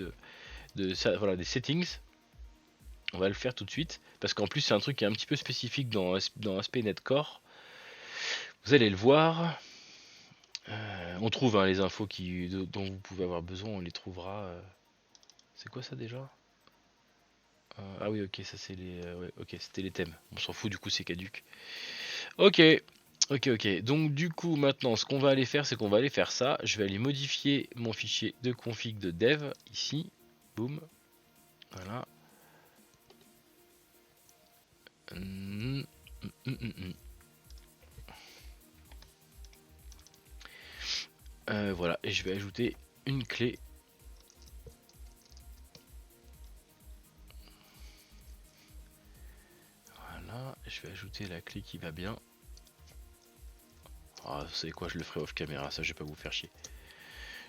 voilà, des settings. On va le faire tout de suite, parce qu'en plus c'est un truc qui est un petit peu spécifique dans ASP.NET Core. Vous allez le voir. On trouve, hein, les infos dont vous pouvez avoir besoin, on les trouvera. C'est quoi ça déjà? Ah oui, ok, ça c'est les. Ouais, ok, c'était les thèmes. On s'en fout, du coup c'est caduc. Ok, ok. Donc du coup maintenant, ce qu'on va aller faire, c'est qu'on va aller faire ça. Je vais aller modifier mon fichier de config de dev ici. Boum. Voilà. Voilà, et je vais ajouter une clé. Voilà, je vais ajouter la clé qui va bien. Ah, vous savez quoi, je le ferai off caméra, ça je vais pas vous faire chier.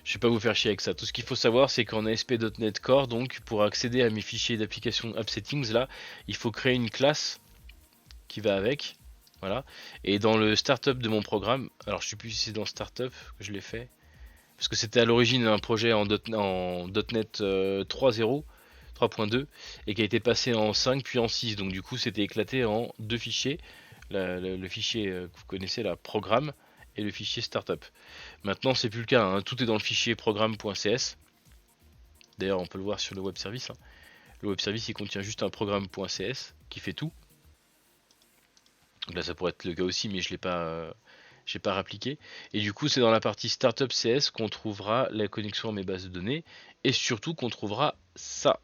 Je vais pas vous faire chier avec ça. Tout ce qu'il faut savoir, c'est qu'en ASP.NET Core, donc pour accéder à mes fichiers d'application App Settings, là, il faut créer une classe qui va avec. Voilà. Et dans le startup de mon programme, alors je sais plus si c'est dans startup que je l'ai fait, parce que c'était à l'origine un projet en .NET 3.0, 3.2, et qui a été passé en 5 puis en 6. Donc du coup, c'était éclaté en deux fichiers. Le fichier que vous connaissez, la programme, et le fichier startup. Maintenant, c'est plus le cas, hein. Tout est dans le fichier programme.cs. D'ailleurs, on peut le voir sur le web service, hein. Le web service, il contient juste un programme.cs qui fait tout. Donc là ça pourrait être le cas aussi, mais j'ai pas réappliqué. Et du coup c'est dans la partie Startup CS qu'on trouvera la connexion à mes bases de données, et surtout qu'on trouvera ça.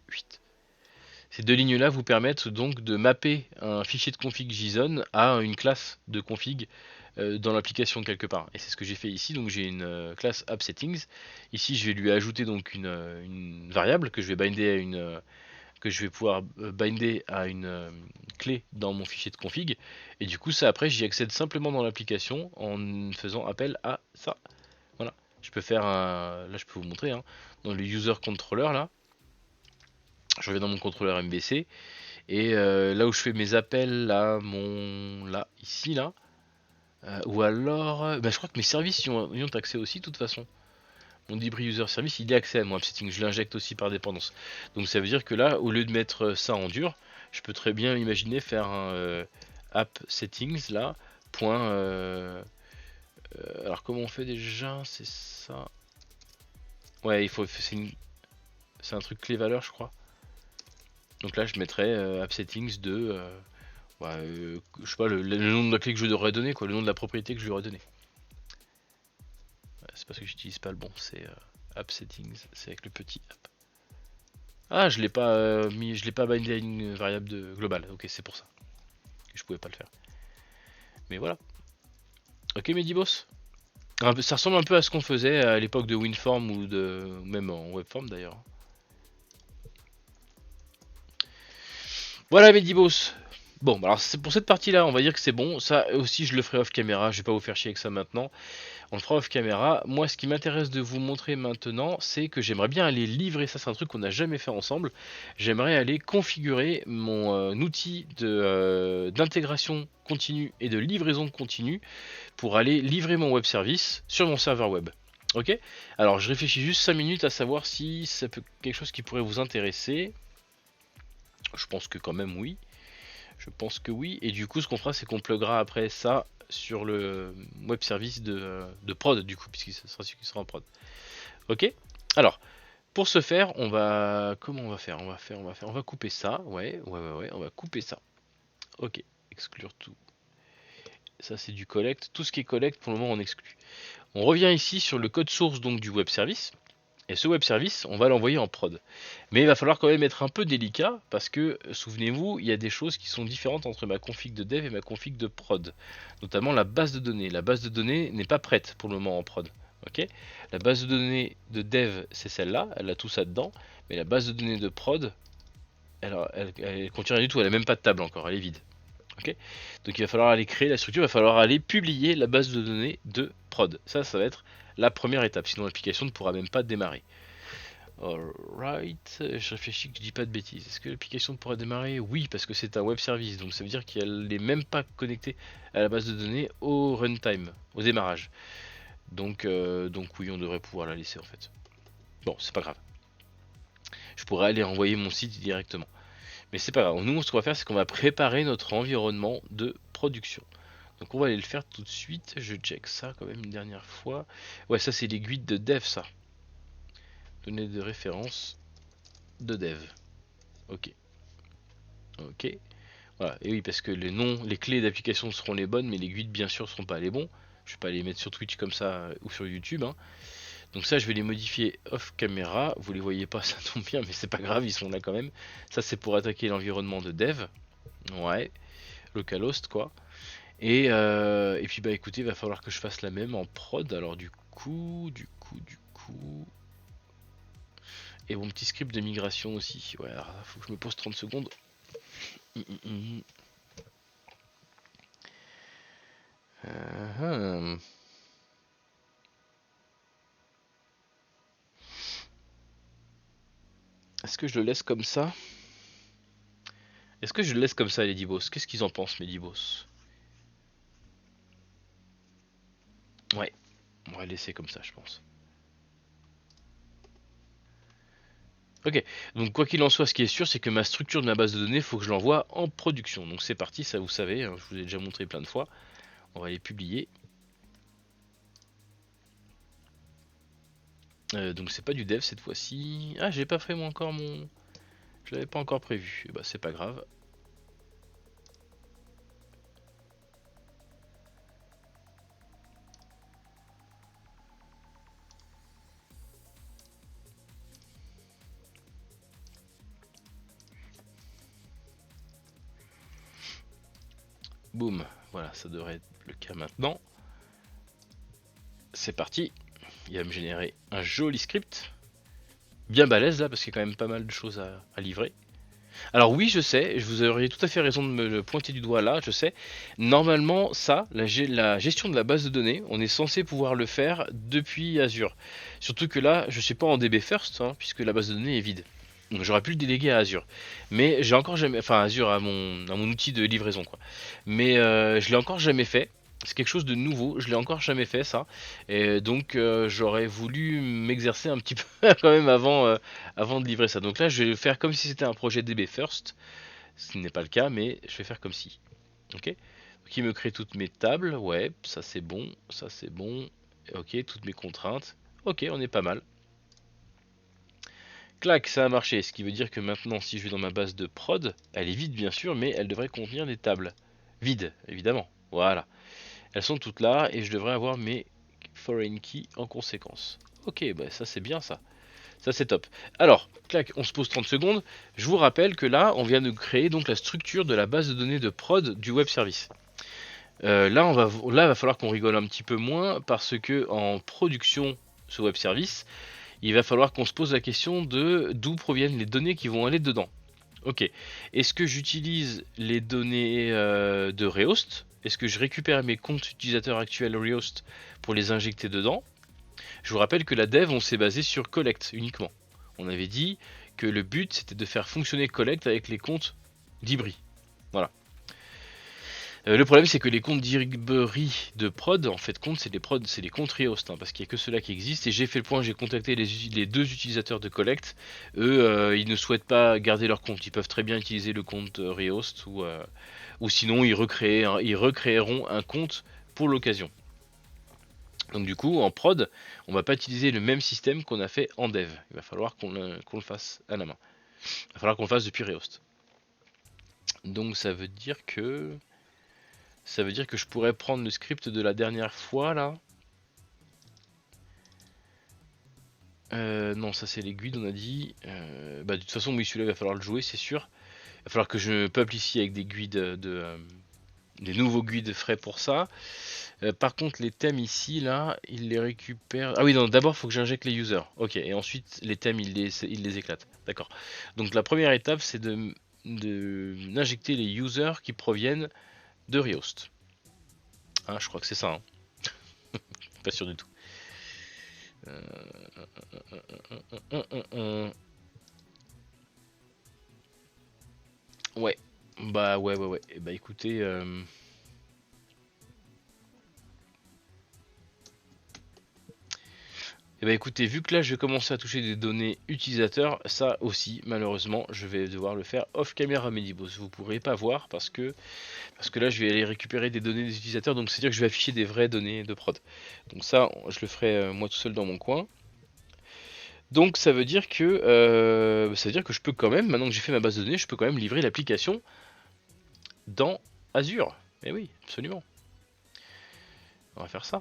8. Ces deux lignes-là vous permettent donc de mapper un fichier de config JSON à une classe de config dans l'application quelque part. Et c'est ce que j'ai fait ici. Donc j'ai une classe AppSettings. Ici, je vais lui ajouter donc une variable que je vais binder à que je vais pouvoir binder à une clé dans mon fichier de config. Et du coup, ça après, j'y accède simplement dans l'application en faisant appel à ça. Voilà. Je peux faire un. Là, je peux vous montrer. Hein, dans le user controller là. Je reviens dans mon contrôleur MVC et là où je fais mes appels là, ici là, ou alors, bah, je crois que mes services y ont accès aussi de toute façon. Mon debris user service il y a accès à mon app setting, je l'injecte aussi par dépendance. Donc ça veut dire que là, au lieu de mettre ça en dur, je peux très bien imaginer faire un app settings là, point. Alors comment on fait déjà? C'est ça. Ouais, il faut. C'est un truc clé valeur, je crois. Donc là, je mettrais app settings de. Je sais pas, le nom de la clé que je lui aurais donné, quoi, le nom de la propriété que je lui aurais donné. Ouais, c'est parce que j'utilise pas le bon, c'est app settings, c'est avec le petit app. Ah, je l'ai pas mis, je l'ai pas bindé à une variable de globale. Ok, c'est pour ça que je pouvais pas le faire. Mais voilà. Ok, Medibos. Ça ressemble un peu à ce qu'on faisait à l'époque de WinForm ou même en Webform d'ailleurs. Voilà, Medibos. Bon, alors c'est pour cette partie-là, on va dire que c'est bon. Ça aussi, je le ferai off caméra. Je vais pas vous faire chier avec ça maintenant. On le fera off caméra. Moi, ce qui m'intéresse de vous montrer maintenant, c'est que j'aimerais bien aller livrer. Ça, c'est un truc qu'on n'a jamais fait ensemble. J'aimerais aller configurer mon outil d'intégration continue et de livraison continue pour aller livrer mon web service sur mon serveur web. Ok. Alors, je réfléchis juste 5 minutes à savoir si ça peut quelque chose qui pourrait vous intéresser. Je pense que quand même oui. Je pense que oui. Et du coup, ce qu'on fera, c'est qu'on pluguera après ça sur le web service de prod, du coup, puisqu'il sera celui qui sera en prod. Ok. Alors, pour ce faire, on va. Comment on va faire? On va couper ça. Ouais. On va couper ça. Ok. Exclure tout. Ça, c'est du collect. Tout ce qui est collect, pour le moment, on exclut. On revient ici sur le code source donc du web service. Et ce web service, on va l'envoyer en prod. Mais il va falloir quand même être un peu délicat parce que, souvenez-vous, il y a des choses qui sont différentes entre ma config de dev et ma config de prod. Notamment la base de données. La base de données n'est pas prête pour le moment en prod. Ok. La base de données de dev, c'est celle-là, elle a tout ça dedans. Mais la base de données de prod, elle contient rien du tout, elle n'a même pas de table encore, elle est vide. Ok. Donc il va falloir aller créer la structure, il va falloir aller publier la base de données de prod. Ça va être la première étape, sinon l'application ne pourra même pas démarrer. Alright, je réfléchis que je dis pas de bêtises. Est-ce que l'application pourra démarrer? Oui, parce que c'est un web service, donc ça veut dire qu'elle n'est même pas connectée à la base de données au runtime, au démarrage. Donc oui, on devrait pouvoir la laisser en fait. Bon, c'est pas grave. Je pourrais aller envoyer mon site directement. Mais c'est pas grave. Nous, ce qu'on va faire, c'est qu'on va préparer notre environnement de production. Donc on va aller le faire tout de suite. Je check ça quand même une dernière fois. Ouais, ça c'est l'aiguille de dev, ça. Données de référence de dev. Ok. Ok. Voilà. Et oui, parce que les noms, les clés d'application seront les bonnes, mais les guides bien sûr seront pas les bons. Je vais pas les mettre sur Twitch comme ça ou sur YouTube. Hein. Donc ça, je vais les modifier off caméra. Vous les voyez pas, ça tombe bien, mais c'est pas grave, ils sont là quand même. Ça, c'est pour attaquer l'environnement de dev. Ouais. Localhost quoi. Et puis bah écoutez, il va falloir que je fasse la même en prod. Alors du coup. Et mon petit script de migration aussi. Ouais, alors faut que je me pose 30 secondes. Est-ce que je le laisse comme ça? Est-ce que je le laisse comme ça, les Dibos? Qu'est-ce qu'ils en pensent, mes Dibos? Ouais, on va le laisser comme ça, je pense. Ok, donc quoi qu'il en soit, ce qui est sûr, c'est que ma structure de ma base de données, il faut que je l'envoie en production. Donc c'est parti, ça vous savez, hein, je vous ai déjà montré plein de fois. On va les publier. Donc c'est pas du dev cette fois-ci. Ah, j'ai pas fait moi encore mon... Je l'avais pas encore prévu. Bah c'est pas grave. Boum, voilà, ça devrait être le cas maintenant. C'est parti. Il va me générer un joli script. Bien balèze là, parce qu'il y a quand même pas mal de choses à livrer. Alors oui, je sais, vous auriez tout à fait raison de me le pointer du doigt là, je sais. Normalement, ça, la gestion de la base de données, on est censé pouvoir le faire depuis Azure. Surtout que là, je suis pas en DB First, hein, puisque la base de données est vide. Donc j'aurais pu le déléguer à Azure. Mais j'ai encore jamais... Enfin, Azure à mon outil de livraison, quoi. Mais je l'ai encore jamais fait. C'est quelque chose de nouveau, je l'ai encore jamais fait ça. Et donc j'aurais voulu m'exercer un petit peu quand même avant de livrer ça. Donc là, je vais faire comme si c'était un projet DB First. Ce n'est pas le cas, mais je vais faire comme si. Ok. Donc il me crée toutes mes tables. Ouais, ça c'est bon. Ça c'est bon. Ok, toutes mes contraintes. Ok, on est pas mal. Clac, ça a marché. Ce qui veut dire que maintenant, si je vais dans ma base de prod, elle est vide bien sûr, mais elle devrait contenir des tables. Vides, évidemment. Voilà. Elles sont toutes là et je devrais avoir mes foreign keys en conséquence. Ok, bah ça c'est bien ça. Ça c'est top. Alors, clac, on se pose 30 secondes. Je vous rappelle que là, on vient de créer donc la structure de la base de données de prod du web service. Là, il va falloir qu'on rigole un petit peu moins parce que en production, ce web service, il va falloir qu'on se pose la question de d'où proviennent les données qui vont aller dedans. Ok. Est-ce que j'utilise les données de Rehost? Est-ce que je récupère mes comptes utilisateurs actuels Rehost pour les injecter dedans? Je vous rappelle que la dev, on s'est basé sur Collect uniquement. On avait dit que le but, c'était de faire fonctionner Collect avec les comptes d'Ibri. Voilà. Le problème, c'est que les comptes d'Ibri de prod, en fait, c'est les comptes Rehost, hein, parce qu'il n'y a que ceux-là qui existent. Et j'ai fait le point, j'ai contacté les deux utilisateurs de Collect. Eux, ils ne souhaitent pas garder leur compte. Ils peuvent très bien utiliser le compte Rehost ou sinon ils recréeront un compte pour l'occasion. Donc du coup, en prod, on va pas utiliser le même système qu'on a fait en dev. Il va falloir qu'on le fasse à la main. Il va falloir qu'on le fasse depuis Rehost. Donc ça veut dire que je pourrais prendre le script de la dernière fois là. Non, ça c'est les guides, on a dit. De toute façon, oui, celui-là il va falloir le jouer, c'est sûr. Il va falloir que je peuple ici avec des guides des nouveaux guides frais pour ça. Par contre, les thèmes ici, là, il les récupère. Ah oui, non, d'abord, il faut que j'injecte les users. Ok, et ensuite, les thèmes, il les éclate. D'accord. Donc, la première étape, c'est d'injecter les users qui proviennent de Rehost. Ah, je crois que c'est ça. Hein. Pas sûr du tout. Ouais. Ouais. Bah écoutez. Et bah écoutez, vu que là je vais commencer à toucher des données utilisateurs, ça aussi, malheureusement, je vais devoir le faire off caméra Medibos. Vous pourrez pas voir parce que là je vais aller récupérer des données des utilisateurs, donc c'est-à-dire que je vais afficher des vraies données de prod. Donc ça, je le ferai moi tout seul dans mon coin. Donc ça veut dire que je peux quand même, maintenant que j'ai fait ma base de données, je peux quand même livrer l'application dans Azure. Eh oui, absolument. On va faire ça.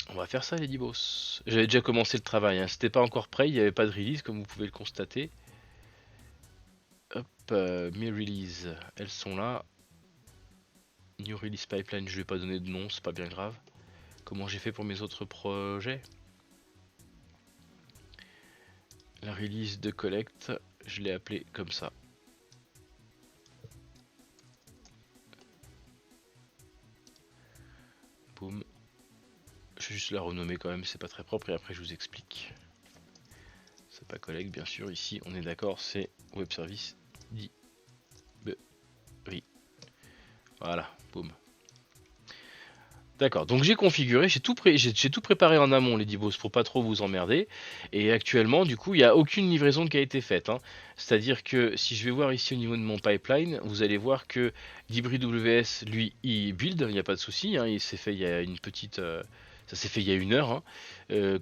On va faire ça les dibos. J'avais déjà commencé le travail, hein. C'était pas encore prêt, il n'y avait pas de release comme vous pouvez le constater. Hop, mes releases, elles sont là. New release pipeline, je vais pas donner de nom, c'est pas bien grave. Comment j'ai fait pour mes autres projets? La release de collect, je l'ai appelé comme ça. Boum. Je vais juste la renommer quand même, c'est pas très propre et après je vous explique. C'est pas collect bien sûr, ici on est d'accord, c'est web service d'Ibri. Voilà, boum. D'accord, donc j'ai configuré, j'ai tout préparé en amont les dibos pour pas trop vous emmerder. Et actuellement, du coup, il n'y a aucune livraison qui a été faite. Hein. C'est-à-dire que si je vais voir ici au niveau de mon pipeline, vous allez voir que LibriWS, lui, il build, il n'y a pas de souci. Hein, il s'est fait il y a une petite. Ça s'est fait il y a une heure, hein,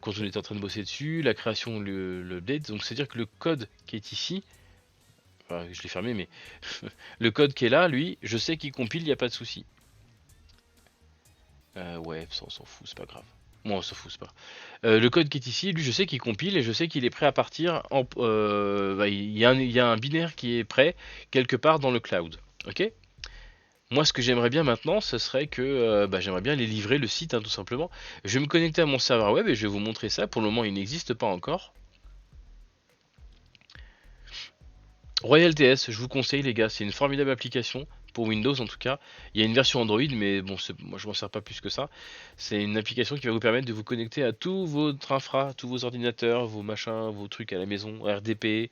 quand on était en train de bosser dessus, la création, le update. Donc c'est-à-dire que le code qui est ici, enfin, je l'ai fermé, mais le code qui est là, lui, je sais qu'il compile, il n'y a pas de souci. Ouais, ça on s'en fout, c'est pas grave. Moi on s'en fout, c'est pas grave. Le code qui est ici, lui je sais qu'il compile et je sais qu'il est prêt à partir il y a un binaire qui est prêt quelque part dans le cloud. Ok? Moi, ce que j'aimerais bien maintenant, ce serait que j'aimerais bien les livrer le site, hein, tout simplement. Je vais me connecter à mon serveur web et je vais vous montrer ça. Pour le moment, il n'existe pas encore. RoyalTS, je vous conseille les gars, c'est une formidable application pour Windows en tout cas. Il y a une version Android, mais bon, moi je m'en sers pas plus que ça. C'est une application qui va vous permettre de vous connecter à tout votre infra, tous vos ordinateurs, vos machins, vos trucs à la maison, en RDP,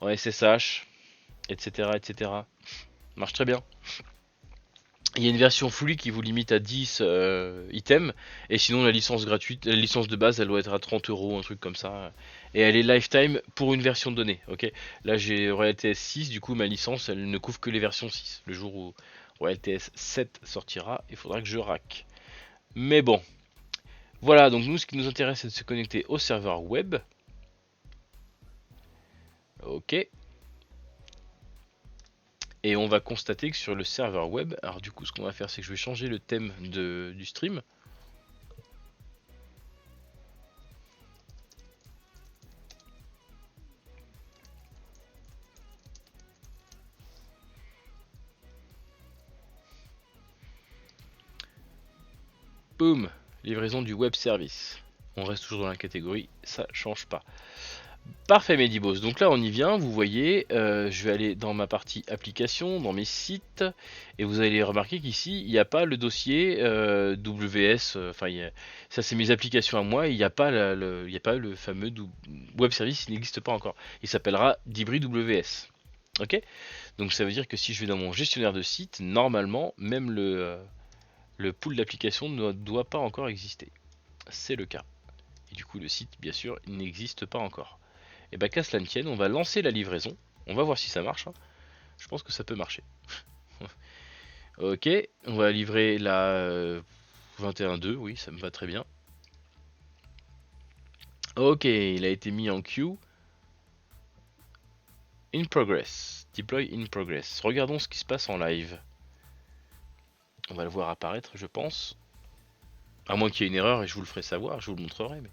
en SSH, etc., etc. Marche très bien. Il y a une version free qui vous limite à 10 items, et sinon la licence gratuite, la licence de base, elle doit être à 30 euros, un truc comme ça. Et elle est lifetime pour une version donnée, ok. Là j'ai RoyalTS 6, du coup ma licence elle ne couvre que les versions 6. Le jour où RoyalTS 7 sortira, il faudra que je rack. Mais bon, voilà, donc nous ce qui nous intéresse c'est de se connecter au serveur web. Ok. Et on va constater que sur le serveur web, alors du coup ce qu'on va faire c'est que je vais changer le thème du stream. Boom, livraison du web service. On reste toujours dans la catégorie, ça change pas. Parfait Medibos, donc là on y vient, vous voyez, je vais aller dans ma partie application, dans mes sites, et vous allez remarquer qu'ici il n'y a pas le dossier WS, ça c'est mes applications à moi, il n'y a, pas il y a pas le fameux web service, il n'existe pas encore. Il s'appellera Dibri WS. Ok. Donc ça veut dire que si je vais dans mon gestionnaire de site, normalement, même le pool d'applications ne doit pas encore exister. C'est le cas. Et du coup, le site, bien sûr, il n'existe pas encore. Et bah, qu'à cela ne tienne, on va lancer la livraison. On va voir si ça marche, hein. Je pense que ça peut marcher. Ok, on va livrer la 21.2, oui, ça me va très bien. Ok, il a été mis en queue. In progress. Deploy in progress. Regardons ce qui se passe en live. On va le voir apparaître, je pense. À moins qu'il y ait une erreur et je vous le ferai savoir, je vous le montrerai. Mais...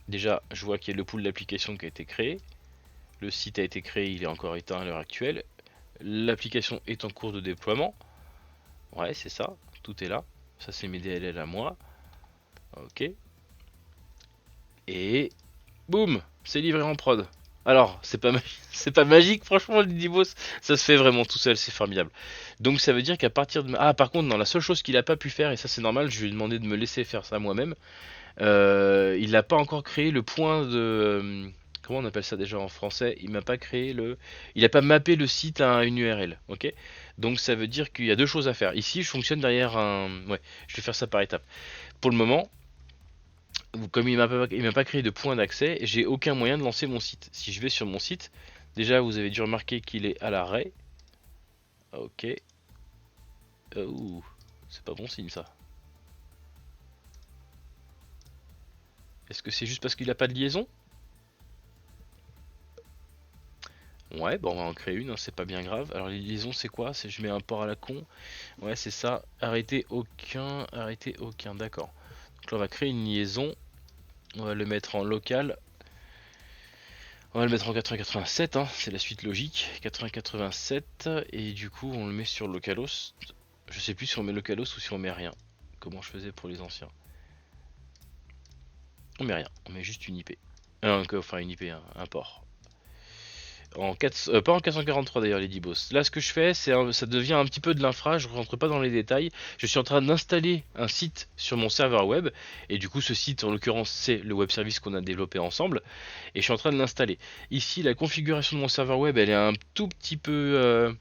déjà, je vois qu'il y a le pool d'applications qui a été créé. Le site a été créé, il est encore éteint à l'heure actuelle. L'application est en cours de déploiement. Ouais, c'est ça, tout est là. Ça, c'est mes DLL à moi. Ok. Et boum, c'est livré en prod. Alors, c'est pas magique, franchement, le Dibos, ça se fait vraiment tout seul, c'est formidable. Donc ça veut dire qu'à partir de... ah, par contre, non, la seule chose qu'il a pas pu faire, et ça c'est normal, je lui ai demandé de me laisser faire ça moi-même, il n'a pas encore créé le point de... comment on appelle ça déjà en français? Il m'a pas créé le... il a pas mappé le site à une URL, ok? Donc ça veut dire qu'il y a deux choses à faire. Ici, je fonctionne derrière un... ouais, je vais faire ça par étapes. Pour le moment, comme il m'a pas créé de point d'accès, j'ai aucun moyen de lancer mon site. Si je vais sur mon site, déjà vous avez dû remarquer qu'il est à l'arrêt. Ok. Ouh, c'est pas bon signe ça. Est-ce que c'est juste parce qu'il a pas de liaison? Ouais, bon on va en créer une, hein, c'est pas bien grave. Alors les liaisons c'est quoi? Je mets un port à la con. Ouais c'est ça. Arrêtez aucun, d'accord. Donc là on va créer une liaison. On va le mettre en local. On va le mettre en 8087, hein, c'est la suite logique. 8087, et du coup on le met sur localhost. Je sais plus si on met localhost ou si on met rien. Comment je faisais pour les anciens. On met rien, on met juste une IP. Enfin une IP, un port. Pas en 443 d'ailleurs les DBoss. Là ce que je fais, ça devient un petit peu de l'infra, je rentre pas dans les détails. Je suis en train d'installer un site sur mon serveur web. Et du coup ce site en l'occurrence c'est le web service qu'on a développé ensemble. Et je suis en train de l'installer. Ici la configuration de mon serveur web elle est un tout petit peu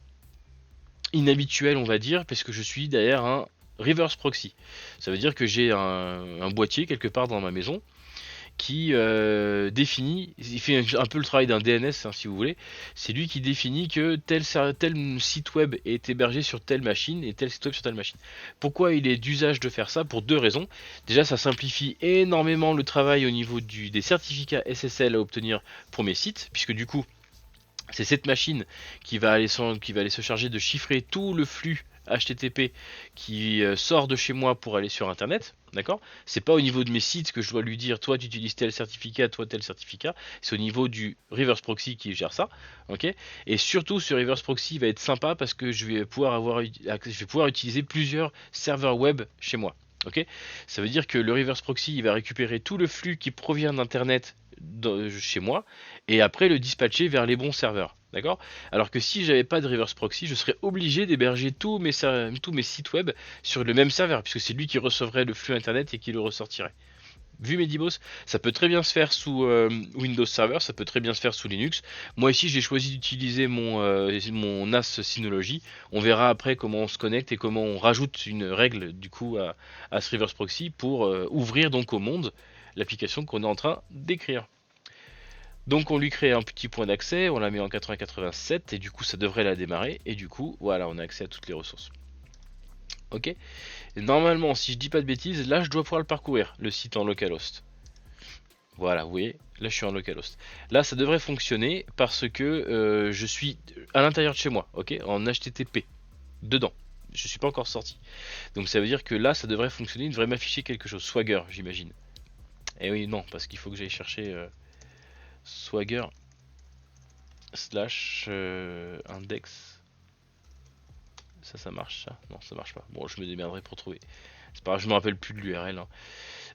inhabituelle on va dire. Parce que je suis derrière un reverse proxy. Ça veut dire que j'ai un boîtier quelque part dans ma maison qui définit, il fait un peu le travail d'un DNS hein, si vous voulez, c'est lui qui définit que tel site web est hébergé sur telle machine et tel site web sur telle machine. Pourquoi il est d'usage de faire ça? Pour deux raisons. Déjà ça simplifie énormément le travail au niveau des certificats SSL à obtenir pour mes sites, puisque du coup C'est cette machine qui va aller se charger de chiffrer tout le flux HTTP qui sort de chez moi pour aller sur internet. D'accord? C'est pas au niveau de mes sites que je dois lui dire toi tu utilises tel certificat, toi tel certificat. C'est au niveau du reverse proxy qui gère ça. Ok? Et surtout ce reverse proxy va être sympa parce que je vais pouvoir utiliser plusieurs serveurs web chez moi. Ok? Ça veut dire que le reverse proxy il va récupérer tout le flux qui provient d'internet chez moi et après le dispatcher vers les bons serveurs. D'accord? Alors que si j'avais pas de reverse proxy, je serais obligé d'héberger tous mes sites web sur le même serveur, puisque c'est lui qui recevrait le flux internet et qui le ressortirait. Vu Medibos, ça peut très bien se faire sous Windows Server, ça peut très bien se faire sous Linux. Moi ici j'ai choisi d'utiliser mon NAS Synology. On verra après comment on se connecte et comment on rajoute une règle du coup à ce reverse proxy pour ouvrir donc au monde l'application qu'on est en train d'écrire. Donc on lui crée un petit point d'accès, on la met en 8087 et du coup ça devrait la démarrer et du coup voilà on a accès à toutes les ressources. Ok. Et normalement si je dis pas de bêtises, là je dois pouvoir le parcourir, le site en localhost. Voilà, vous voyez, là je suis en localhost. Là ça devrait fonctionner parce que je suis à l'intérieur de chez moi, ok, en HTTP, dedans. Je suis pas encore sorti. Donc ça veut dire que là ça devrait fonctionner, il devrait m'afficher quelque chose, Swagger j'imagine. Et oui non, parce qu'il faut que j'aille chercher Swagger slash index. Ça marche ça? Non, ça marche pas. Bon, je me démerderai pour trouver. C'est pas grave, je me rappelle plus de l'URL. Hein.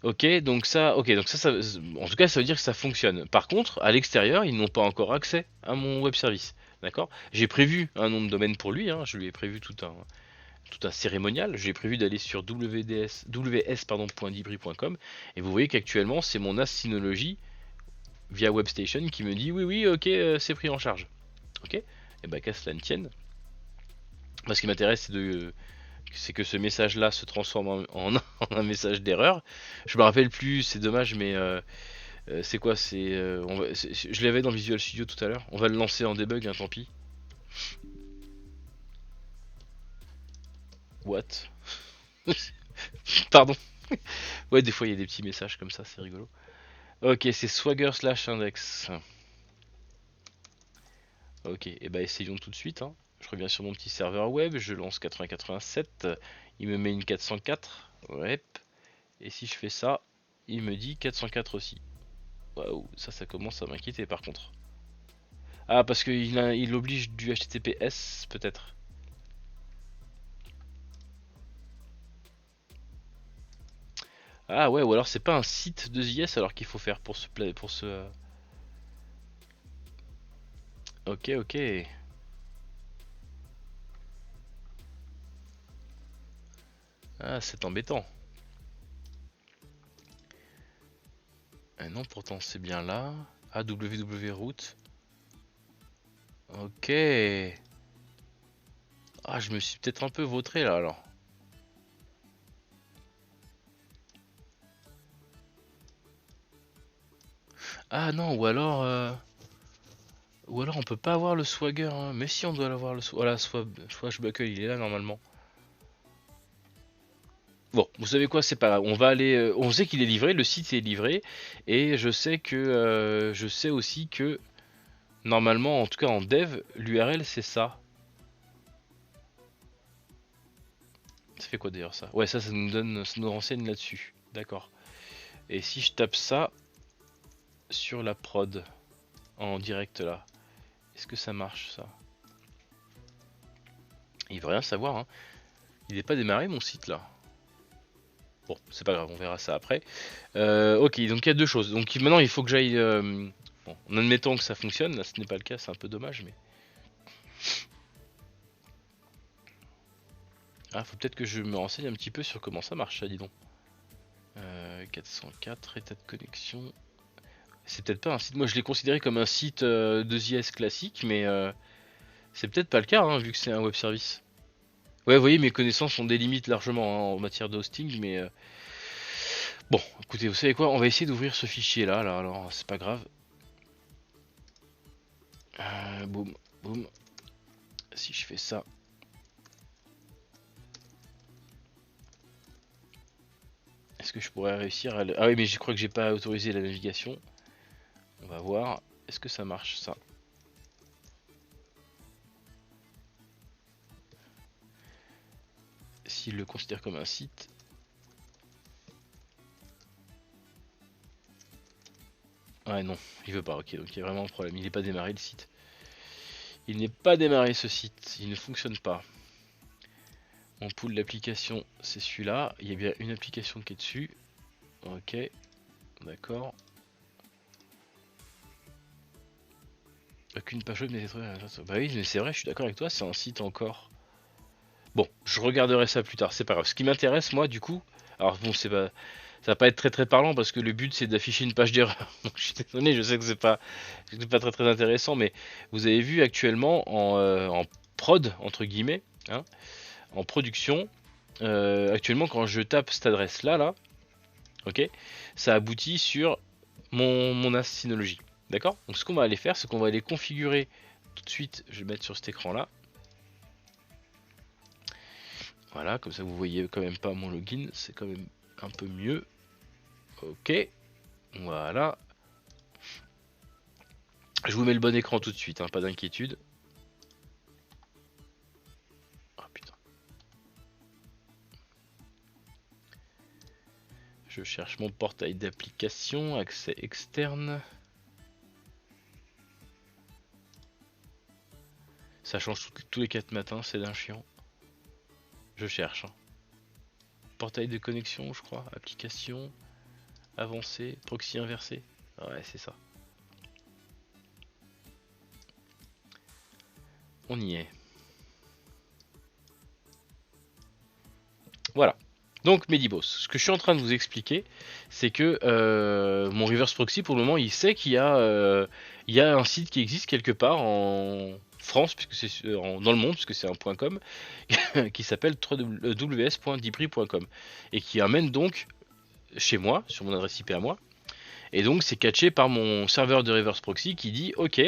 Ok, donc ça, en tout cas, ça veut dire que ça fonctionne. Par contre, à l'extérieur, ils n'ont pas encore accès à mon web service. D'accord? J'ai prévu un nom de domaine pour lui. Hein, je lui ai prévu tout un cérémonial. J'ai prévu d'aller sur ws.dibri.com et vous voyez qu'actuellement, c'est mon NAS Synology via WebStation qui me dit oui, oui, ok, c'est pris en charge. Ok? Et bah, qu'à cela ne tienne. Moi, ce qui m'intéresse, c'est que ce message-là se transforme en un message d'erreur. Je me rappelle plus, c'est dommage, mais c'est quoi? Je l'avais dans Visual Studio tout à l'heure. On va le lancer en debug, hein, tant pis. What? Pardon. Ouais, des fois il y a des petits messages comme ça, c'est rigolo. Ok, c'est swagger slash index. Ok, et bah essayons tout de suite. Hein. Je reviens sur mon petit serveur web, je lance 8087, il me met une 404. Ouais. Et si je fais ça, il me dit 404 aussi. Waouh, ça commence à m'inquiéter par contre. Ah, parce qu'il oblige du HTTPS peut-être. Ah ouais, ou alors c'est pas un site de JS alors qu'il faut faire pour ce. Ok, ok. Ah, c'est embêtant. Ah non, pourtant c'est bien là. Ah, www route. Ok. Ah, je me suis peut-être un peu vautré là alors. Ah non, ou alors on peut pas avoir le swagger. Hein. Mais si on doit l'avoir le swagger. Voilà, Swashbuckle, il est là normalement. Bon, vous savez quoi, c'est pas grave. On va aller. On sait qu'il est livré, le site est livré, et je sais aussi que normalement, en tout cas en dev, l'URL c'est ça. Ça fait quoi d'ailleurs ça? Ouais, ça nous renseigne là-dessus. D'accord. Et si je tape ça sur la prod en direct là, est-ce que ça marche ça? Il veut rien savoir. Hein. Il n'est pas démarré mon site là. Bon, c'est pas grave, on verra ça après. Ok, donc il y a deux choses. Donc maintenant il faut que j'aille. Bon, en admettant que ça fonctionne, là ce n'est pas le cas, c'est un peu dommage, mais. Ah, faut peut-être que je me renseigne un petit peu sur comment ça marche, ça, dis donc. 404, état de connexion. C'est peut-être pas un site. Moi je l'ai considéré comme un site de JS classique, mais c'est peut-être pas le cas, hein, vu que c'est un web service. Ouais, vous voyez, mes connaissances ont des limites largement hein, en matière de hosting, mais bon, écoutez, vous savez quoi, on va essayer d'ouvrir ce fichier là, alors c'est pas grave. Boum, boum. Si je fais ça. Est-ce que je pourrais réussir à le... Ah oui, mais je crois que j'ai pas autorisé la navigation. On va voir. Est-ce que ça marche ça? s'il le considère comme un site. Ouais non, il veut pas, ok, donc il y a vraiment un problème, il n'est pas démarré le site. Il n'est pas démarré ce site, il ne fonctionne pas. Mon pool d'application c'est celui-là, il y a bien une application qui est dessus. Ok, d'accord. Aucune page web n'est trouvé. Bah oui, mais c'est vrai, je suis d'accord avec toi, c'est un site encore. Bon, je regarderai ça plus tard, c'est pas grave. Ce qui m'intéresse, moi, du coup, alors bon, c'est pas, ça va pas être très parlant parce que le but c'est d'afficher une page d'erreur. Donc je suis désolé, je sais que c'est pas très intéressant, mais vous avez vu actuellement en prod entre guillemets, hein, en production, actuellement quand je tape cette adresse là, ok, ça aboutit sur mon NAS Synology. D'accord. Donc ce qu'on va aller faire, c'est qu'on va aller configurer tout de suite. Je vais mettre sur cet écran là. Voilà, comme ça vous voyez quand même pas mon login, c'est quand même un peu mieux. Ok, voilà. Je vous mets le bon écran tout de suite, hein, pas d'inquiétude. Oh putain. Je cherche mon portail d'application, accès externe. Ça change tous les 4 matins, c'est d'un chiant. Je cherche. Hein. Portail de connexion, je crois. Application. Avancé. Proxy inversé. Ouais, c'est ça. On y est. Voilà. Donc Mediboss, ce que je suis en train de vous expliquer, c'est que mon reverse proxy pour le moment il sait qu'il y a un site qui existe quelque part en France, puisque c'est dans le monde, puisque c'est un .com, qui s'appelle www.dibri.com et qui amène donc chez moi, sur mon adresse IP à moi, et donc c'est catché par mon serveur de reverse proxy qui dit ok,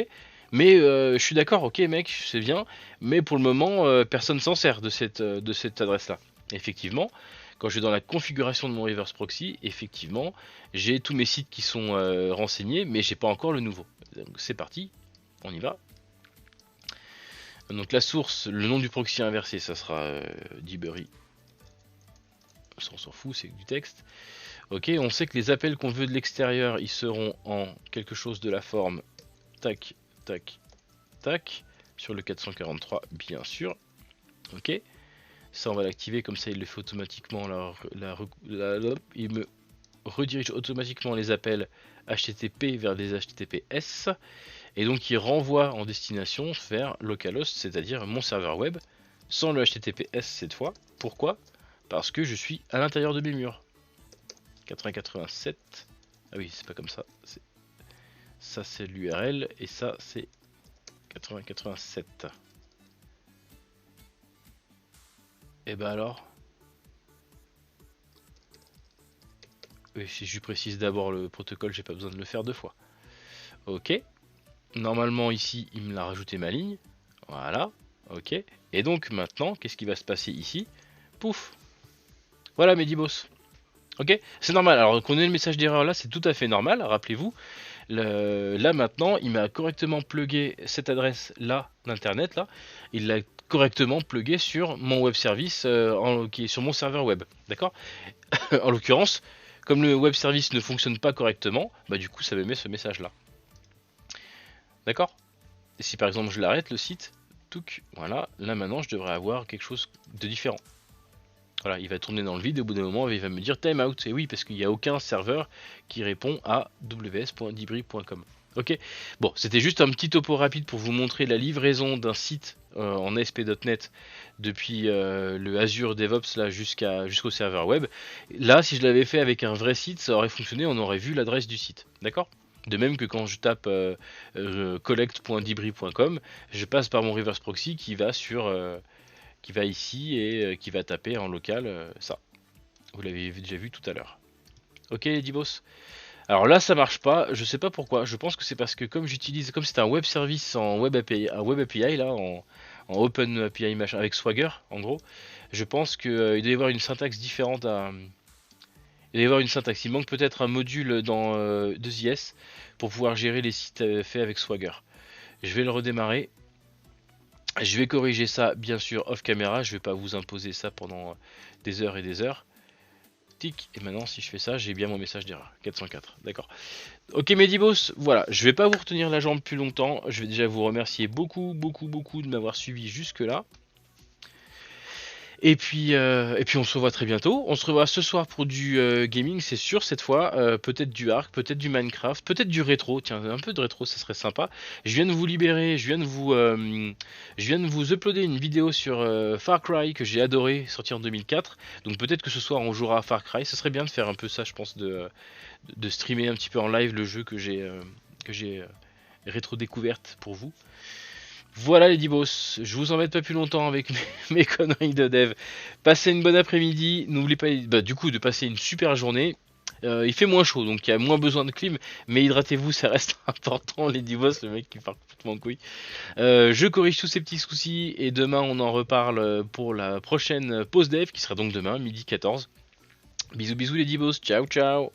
mais je suis d'accord, ok mec, c'est bien, mais pour le moment personne s'en sert de cette adresse là. Effectivement, quand je vais dans la configuration de mon reverse proxy, effectivement, j'ai tous mes sites qui sont renseignés, mais j'ai pas encore le nouveau. Donc c'est parti, on y va. Donc la source, le nom du proxy inversé, ça sera Dibri. Ça on s'en fout, c'est du texte. Ok, on sait que les appels qu'on veut de l'extérieur, ils seront en quelque chose de la forme tac, tac, tac, sur le 443, bien sûr. Ok, ça on va l'activer, comme ça il le fait automatiquement. Il me redirige automatiquement les appels HTTP vers des HTTPS, et donc il renvoie en destination vers localhost, c'est-à-dire mon serveur web, sans le HTTPS cette fois. Pourquoi? Parce que je suis à l'intérieur de mes murs. 8087. Ah oui, c'est pas comme ça. Ça c'est l'URL et ça c'est 8087. Et bah alors. Oui, si je précise d'abord le protocole, j'ai pas besoin de le faire deux fois. Ok. Normalement ici, il me l'a rajouté ma ligne. Voilà. Ok. Et donc maintenant, qu'est-ce qui va se passer ici? Pouf. Voilà mes 10 boss. Ok, c'est normal. Alors qu'on ait le message d'erreur là, c'est tout à fait normal. Rappelez-vous, là maintenant, il m'a correctement plugué cette adresse là d'internet là. Il l'a correctement plugué sur mon web service qui est sur mon serveur web. D'accord. En l'occurrence, comme le web service ne fonctionne pas correctement, bah du coup ça me met ce message là. D'accord. Et si par exemple je l'arrête le site, touc, voilà, là maintenant je devrais avoir quelque chose de différent. Voilà, il va tourner dans le vide et au bout d'un moment il va me dire time out. Et oui, parce qu'il n'y a aucun serveur qui répond à ws.dibri.com. Ok, bon, c'était juste un petit topo rapide pour vous montrer la livraison d'un site en ASP.NET depuis le Azure DevOps là jusqu'au serveur web. Là, si je l'avais fait avec un vrai site, ça aurait fonctionné, on aurait vu l'adresse du site. D'accord? De même que quand je tape collect.dibri.com, je passe par mon reverse proxy qui va qui va ici et qui va taper en local ça. Vous l'avez déjà vu tout à l'heure. Ok les Dibos. Alors là ça marche pas, je sais pas pourquoi, je pense que c'est parce que comme c'est un web service en web API, un web API là, en Open API machin, avec Swagger en gros, je pense qu'il doit y avoir une syntaxe différente il doit y avoir une syntaxe, il manque peut-être un module dans 2IS pour pouvoir gérer les sites faits avec Swagger. Je vais le redémarrer. Je vais corriger ça bien sûr off caméra, je vais pas vous imposer ça pendant des heures et des heures. Tic, et maintenant si je fais ça, j'ai bien mon message d'erreur. 404, d'accord. Ok Medibos, voilà, je vais pas vous retenir la jambe plus longtemps. Je vais déjà vous remercier beaucoup de m'avoir suivi jusque là. Et puis on se revoit très bientôt. On se revoit ce soir pour du gaming, c'est sûr cette fois. Peut-être du Ark, peut-être du Minecraft, peut-être du rétro. Tiens, un peu de rétro, ça serait sympa. Je viens de vous libérer, je viens de vous uploader une vidéo sur Far Cry que j'ai adoré, sorti en 2004. Donc peut-être que ce soir on jouera à Far Cry. Ce serait bien de faire un peu ça, je pense, de streamer un petit peu en live le jeu que j'ai rétro découverte pour vous. Voilà les D-Boss, je vous embête pas plus longtemps avec mes conneries de dev. Passez une bonne après-midi, n'oubliez pas du coup de passer une super journée. Il fait moins chaud donc il y a moins besoin de clim, mais hydratez-vous, ça reste important les D-Boss, le mec qui part complètement en couille. Je corrige tous ces petits soucis et demain on en reparle pour la prochaine pause dev qui sera donc demain, midi 14. Bisous bisous les D-Boss, ciao ciao.